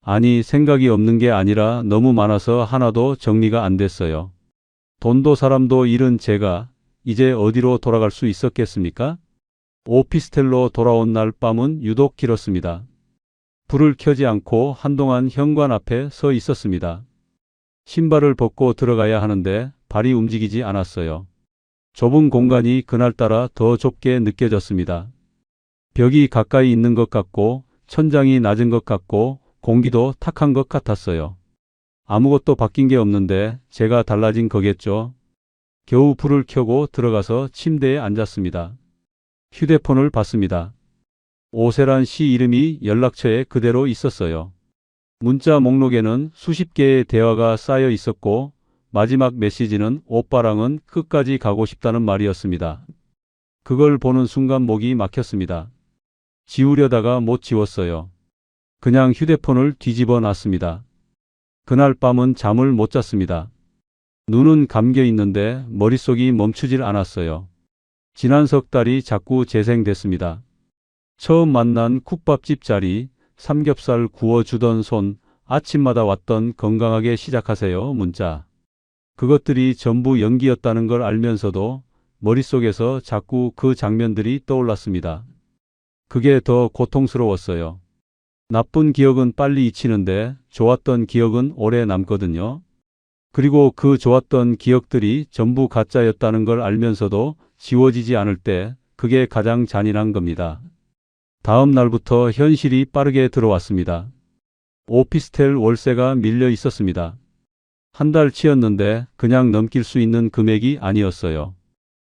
아니, 생각이 없는 게 아니라 너무 많아서 하나도 정리가 안 됐어요. 돈도 사람도 잃은 제가 이제 어디로 돌아갈 수 있었겠습니까? 오피스텔로 돌아온 날 밤은 유독 길었습니다. 불을 켜지 않고 한동안 현관 앞에 서 있었습니다. 신발을 벗고 들어가야 하는데 발이 움직이지 않았어요. 좁은 공간이 그날따라 더 좁게 느껴졌습니다. 벽이 가까이 있는 것 같고 천장이 낮은 것 같고 공기도 탁한 것 같았어요. 아무것도 바뀐 게 없는데 제가 달라진 거겠죠. 겨우 불을 켜고 들어가서 침대에 앉았습니다. 휴대폰을 봤습니다. 오세란 씨 이름이 연락처에 그대로 있었어요. 문자 목록에는 수십 개의 대화가 쌓여 있었고 마지막 메시지는 오빠랑은 끝까지 가고 싶다는 말이었습니다. 그걸 보는 순간 목이 막혔습니다. 지우려다가 못 지웠어요. 그냥 휴대폰을 뒤집어 놨습니다. 그날 밤은 잠을 못 잤습니다. 눈은 감겨 있는데 머릿속이 멈추질 않았어요. 지난 석 달이 자꾸 재생됐습니다. 처음 만난 국밥집 자리, 삼겹살 구워주던 손, 아침마다 왔던 건강하게 시작하세요 문자. 그것들이 전부 연기였다는 걸 알면서도 머릿속에서 자꾸 그 장면들이 떠올랐습니다. 그게 더 고통스러웠어요. 나쁜 기억은 빨리 잊히는데 좋았던 기억은 오래 남거든요. 그리고 그 좋았던 기억들이 전부 가짜였다는 걸 알면서도 지워지지 않을 때 그게 가장 잔인한 겁니다. 다음 날부터 현실이 빠르게 들어왔습니다. 오피스텔 월세가 밀려 있었습니다. 한 달치였는데 그냥 넘길 수 있는 금액이 아니었어요.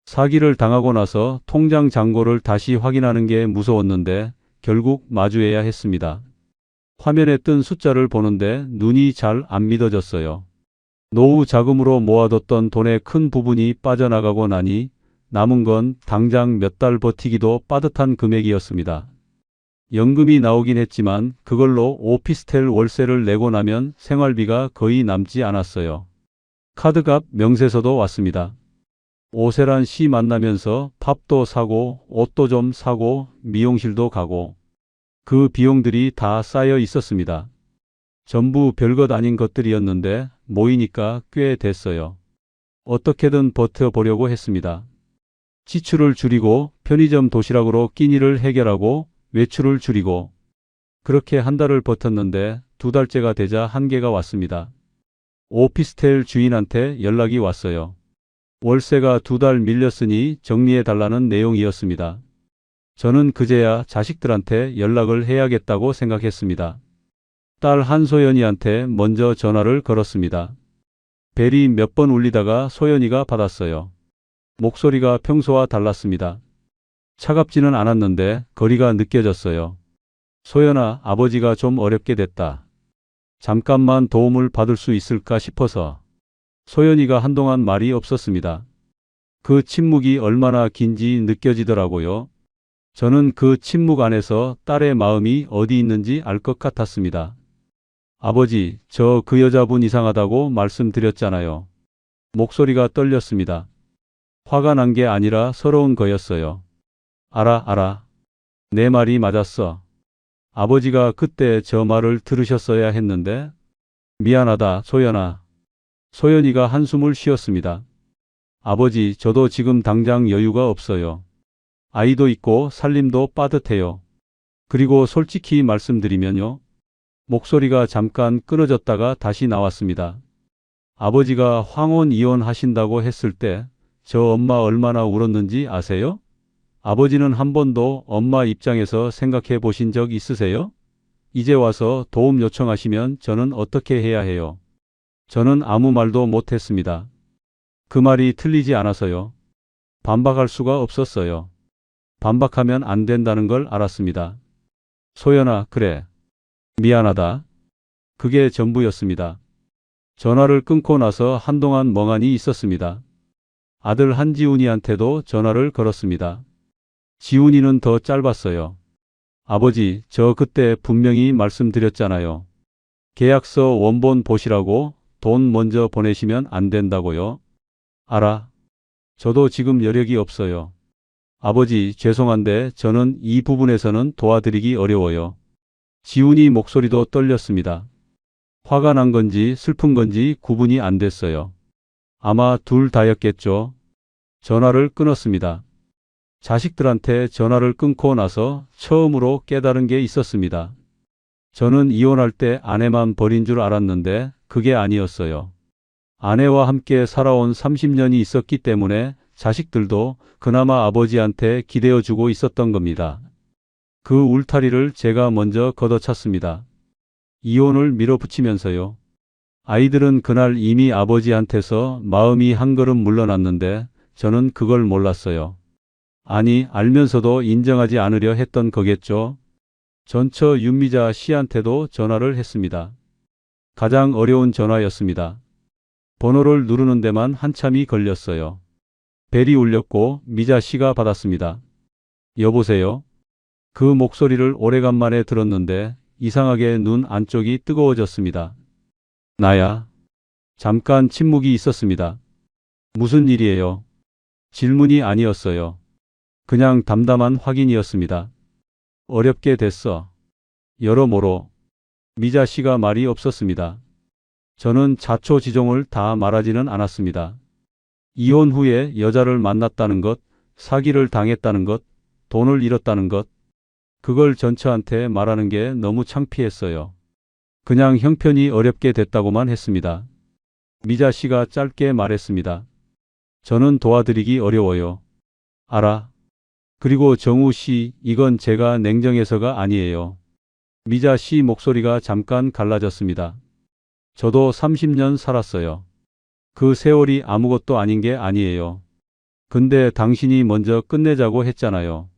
사기를 당하고 나서 통장 잔고를 다시 확인하는 게 무서웠는데 결국 마주해야 했습니다. 화면에 뜬 숫자를 보는데 눈이 잘 안 믿어졌어요. 노후 자금으로 모아뒀던 돈의 큰 부분이 빠져나가고 나니 남은 건 당장 몇 달 버티기도 빠듯한 금액이었습니다. 연금이 나오긴 했지만 그걸로 오피스텔 월세를 내고 나면 생활비가 거의 남지 않았어요. 카드값 명세서도 왔습니다. 오세란 씨 만나면서 밥도 사고 옷도 좀 사고 미용실도 가고 그 비용들이 다 쌓여 있었습니다. 전부 별것 아닌 것들이었는데 모이니까 꽤 됐어요. 어떻게든 버텨보려고 했습니다. 지출을 줄이고 편의점 도시락으로 끼니를 해결하고 외출을 줄이고 그렇게 한 달을 버텼는데 두 달째가 되자 한계가 왔습니다. 오피스텔 주인한테 연락이 왔어요. 월세가 두 달 밀렸으니 정리해달라는 내용이었습니다. 저는 그제야 자식들한테 연락을 해야겠다고 생각했습니다. 딸 한소연이한테 먼저 전화를 걸었습니다. 벨이 몇 번 울리다가 소연이가 받았어요. 목소리가 평소와 달랐습니다. 차갑지는 않았는데 거리가 느껴졌어요. 소연아, 아버지가 좀 어렵게 됐다. 잠깐만 도움을 받을 수 있을까 싶어서. 소연이가 한동안 말이 없었습니다. 그 침묵이 얼마나 긴지 느껴지더라고요. 저는 그 침묵 안에서 딸의 마음이 어디 있는지 알 것 같았습니다. 아버지, 저 그 여자분 이상하다고 말씀드렸잖아요. 목소리가 떨렸습니다. 화가 난 게 아니라 서러운 거였어요. 알아. 내 말이 맞았어. 아버지가 그때 저 말을 들으셨어야 했는데. 미안하다, 소연아. 소연이가 한숨을 쉬었습니다. 아버지, 저도 지금 당장 여유가 없어요. 아이도 있고 살림도 빠듯해요. 그리고 솔직히 말씀드리면요. 목소리가 잠깐 끊어졌다가 다시 나왔습니다. 아버지가 황혼 이혼하신다고 했을 때 저 엄마 얼마나 울었는지 아세요? 아버지는 한 번도 엄마 입장에서 생각해 보신 적 있으세요? 이제 와서 도움 요청하시면 저는 어떻게 해야 해요? 저는 아무 말도 못했습니다. 그 말이 틀리지 않아서요. 반박할 수가 없었어요. 반박하면 안 된다는 걸 알았습니다. 소연아, 그래. 미안하다. 그게 전부였습니다. 전화를 끊고 나서 한동안 멍하니 있었습니다. 아들 한지훈이한테도 전화를 걸었습니다. 지훈이는 더 짧았어요. 아버지, 저 그때 분명히 말씀드렸잖아요. 계약서 원본 보시라고. 돈 먼저 보내시면 안 된다고요. 알아. 저도 지금 여력이 없어요. 아버지, 죄송한데 저는 이 부분에서는 도와드리기 어려워요. 지훈이 목소리도 떨렸습니다. 화가 난 건지 슬픈 건지 구분이 안 됐어요. 아마 둘 다였겠죠. 전화를 끊었습니다. 자식들한테 전화를 끊고 나서 처음으로 깨달은 게 있었습니다. 저는 이혼할 때 아내만 버린 줄 알았는데 그게 아니었어요. 아내와 함께 살아온 30년이 있었기 때문에 자식들도 그나마 아버지한테 기대어주고 있었던 겁니다. 그 울타리를 제가 먼저 걷어찼습니다. 이혼을 밀어붙이면서요. 아이들은 그날 이미 아버지한테서 마음이 한 걸음 물러났는데 저는 그걸 몰랐어요. 아니, 알면서도 인정하지 않으려 했던 거겠죠. 전처 윤미자 씨한테도 전화를 했습니다. 가장 어려운 전화였습니다. 번호를 누르는 데만 한참이 걸렸어요. 벨이 울렸고 미자 씨가 받았습니다. 여보세요? 그 목소리를 오래간만에 들었는데 이상하게 눈 안쪽이 뜨거워졌습니다. 나야. 잠깐 침묵이 있었습니다. 무슨 일이에요? 질문이 아니었어요. 그냥 담담한 확인이었습니다. 어렵게 됐어. 여러모로. 미자 씨가 말이 없었습니다. 저는 자초지종을 다 말하지는 않았습니다. 이혼 후에 여자를 만났다는 것, 사기를 당했다는 것, 돈을 잃었다는 것, 그걸 전처한테 말하는 게 너무 창피했어요. 그냥 형편이 어렵게 됐다고만 했습니다. 미자 씨가 짧게 말했습니다. 저는 도와드리기 어려워요. 알아. 그리고 정우 씨, 이건 제가 냉정해서가 아니에요. 미자 씨 목소리가 잠깐 갈라졌습니다. 저도 30년 살았어요. 그 세월이 아무것도 아닌 게 아니에요. 근데 당신이 먼저 끝내자고 했잖아요.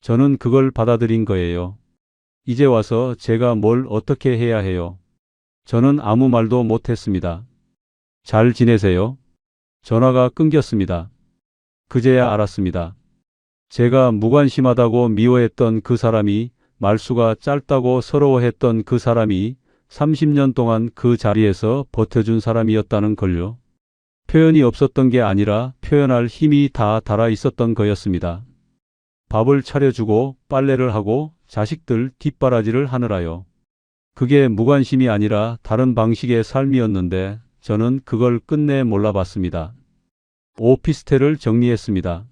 저는 그걸 받아들인 거예요. 이제 와서 제가 뭘 어떻게 해야 해요? 저는 아무 말도 못했습니다. 잘 지내세요? 전화가 끊겼습니다. 그제야 알았습니다. 제가 무관심하다고 미워했던 그 사람이, 말수가 짧다고 서러워했던 그 사람이 30년 동안 그 자리에서 버텨준 사람이었다는 걸요. 표현이 없었던 게 아니라 표현할 힘이 다 달아 있었던 거였습니다. 밥을 차려주고 빨래를 하고 자식들 뒷바라지를 하느라요. 그게 무관심이 아니라 다른 방식의 삶이었는데 저는 그걸 끝내 몰라봤습니다. 오피스텔을 정리했습니다.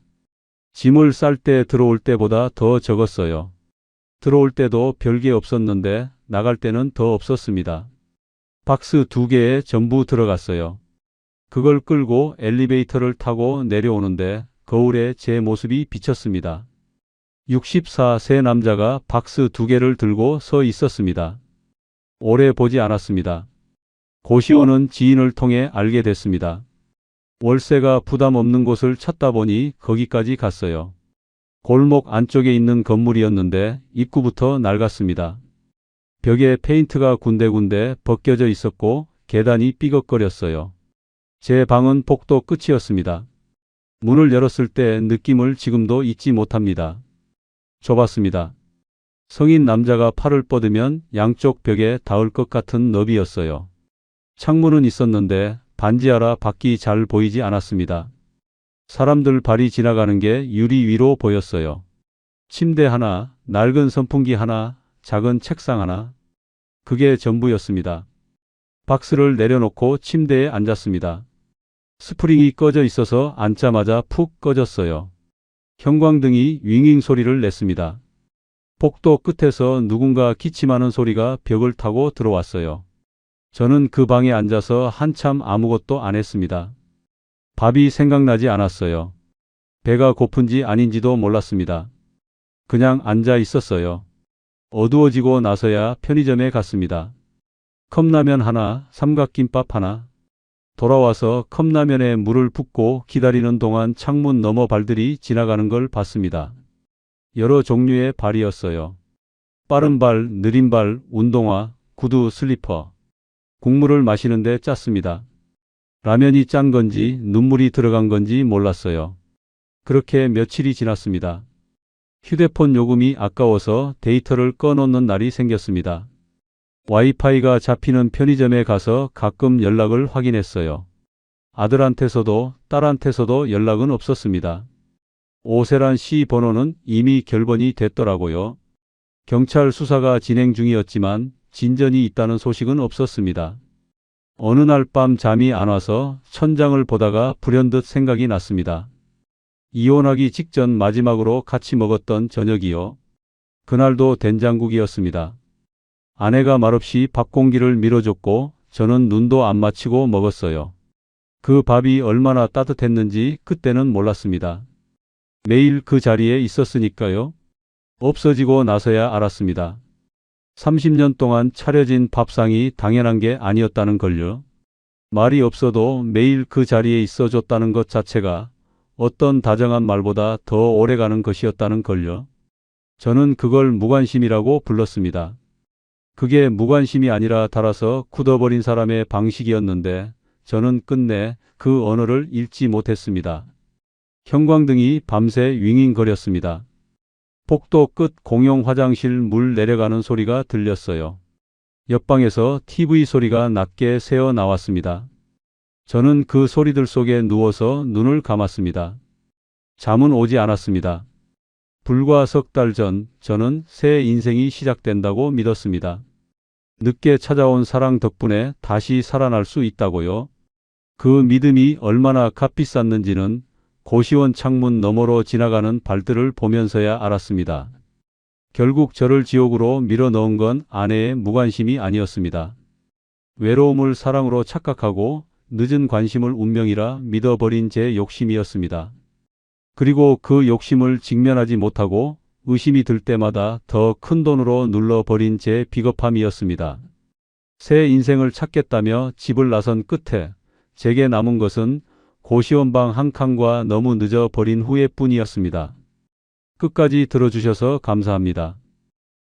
짐을 쌀 때 들어올 때보다 더 적었어요. 들어올 때도 별게 없었는데 나갈 때는 더 없었습니다. 박스 2개에 전부 들어갔어요. 그걸 끌고 엘리베이터를 타고 내려오는데 거울에 제 모습이 비쳤습니다. 64세 남자가 박스 2개를 들고 서 있었습니다. 오래 보지 않았습니다. 고시원은 지인을 통해 알게 됐습니다. 월세가 부담 없는 곳을 찾다 보니 거기까지 갔어요. 골목 안쪽에 있는 건물이었는데 입구부터 낡았습니다. 벽에 페인트가 군데군데 벗겨져 있었고 계단이 삐걱거렸어요. 제 방은 복도 끝이었습니다. 문을 열었을 때 느낌을 지금도 잊지 못합니다. 좁았습니다. 성인 남자가 팔을 뻗으면 양쪽 벽에 닿을 것 같은 너비였어요. 창문은 있었는데 반지하라 밖이 잘 보이지 않았습니다. 사람들 발이 지나가는 게 유리 위로 보였어요. 침대 하나, 낡은 선풍기 하나, 작은 책상 하나. 그게 전부였습니다. 박스를 내려놓고 침대에 앉았습니다. 스프링이 꺼져 있어서 앉자마자 푹 꺼졌어요. 형광등이 윙윙 소리를 냈습니다. 복도 끝에서 누군가 기침하는 소리가 벽을 타고 들어왔어요. 저는 그 방에 앉아서 한참 아무것도 안 했습니다. 밥이 생각나지 않았어요. 배가 고픈지 아닌지도 몰랐습니다. 그냥 앉아 있었어요. 어두워지고 나서야 편의점에 갔습니다. 컵라면 하나, 삼각김밥 하나. 돌아와서 컵라면에 물을 붓고 기다리는 동안 창문 너머 발들이 지나가는 걸 봤습니다. 여러 종류의 발이었어요. 빠른 발, 느린 발, 운동화, 구두, 슬리퍼. 국물을 마시는데 짰습니다. 라면이 짠 건지 눈물이 들어간 건지 몰랐어요. 그렇게 며칠이 지났습니다. 휴대폰 요금이 아까워서 데이터를 꺼놓는 날이 생겼습니다. 와이파이가 잡히는 편의점에 가서 가끔 연락을 확인했어요. 아들한테서도 딸한테서도 연락은 없었습니다. 오세란 씨 번호는 이미 결번이 됐더라고요. 경찰 수사가 진행 중이었지만 진전이 있다는 소식은 없었습니다. 어느 날 밤 잠이 안 와서 천장을 보다가 불현듯 생각이 났습니다. 이혼하기 직전 마지막으로 같이 먹었던 저녁이요. 그날도 된장국이었습니다. 아내가 말없이 밥 공기를 밀어줬고 저는 눈도 안 맞추고 먹었어요. 그 밥이 얼마나 따뜻했는지 그때는 몰랐습니다. 매일 그 자리에 있었으니까요. 없어지고 나서야 알았습니다. 30년 동안 차려진 밥상이 당연한 게 아니었다는 걸요. 말이 없어도 매일 그 자리에 있어줬다는 것 자체가 어떤 다정한 말보다 더 오래가는 것이었다는 걸요. 저는 그걸 무관심이라고 불렀습니다. 그게 무관심이 아니라 달아서 굳어버린 사람의 방식이었는데 저는 끝내 그 언어를 읽지 못했습니다. 형광등이 밤새 윙윙거렸습니다. 복도 끝 공용 화장실 물 내려가는 소리가 들렸어요. 옆방에서 TV 소리가 낮게 새어 나왔습니다. 저는 그 소리들 속에 누워서 눈을 감았습니다. 잠은 오지 않았습니다. 불과 석 달 전 저는 새 인생이 시작된다고 믿었습니다. 늦게 찾아온 사랑 덕분에 다시 살아날 수 있다고요. 그 믿음이 얼마나 값비쌌는지는 고시원 창문 너머로 지나가는 발들을 보면서야 알았습니다. 결국 저를 지옥으로 밀어넣은 건 아내의 무관심이 아니었습니다. 외로움을 사랑으로 착각하고 늦은 관심을 운명이라 믿어버린 제 욕심이었습니다. 그리고 그 욕심을 직면하지 못하고 의심이 들 때마다 더 큰 돈으로 눌러버린 제 비겁함이었습니다. 새 인생을 찾겠다며 집을 나선 끝에 제게 남은 것은 고시원 방 한 칸과 너무 늦어 버린 후회뿐이었습니다. 끝까지 들어주셔서 감사합니다.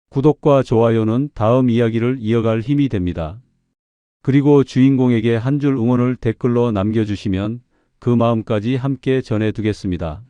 구독과 좋아요는 다음 이야기를 이어갈 힘이 됩니다. 그리고 주인공에게 한 줄 응원을 댓글로 남겨주시면 그 마음까지 함께 전해두겠습니다.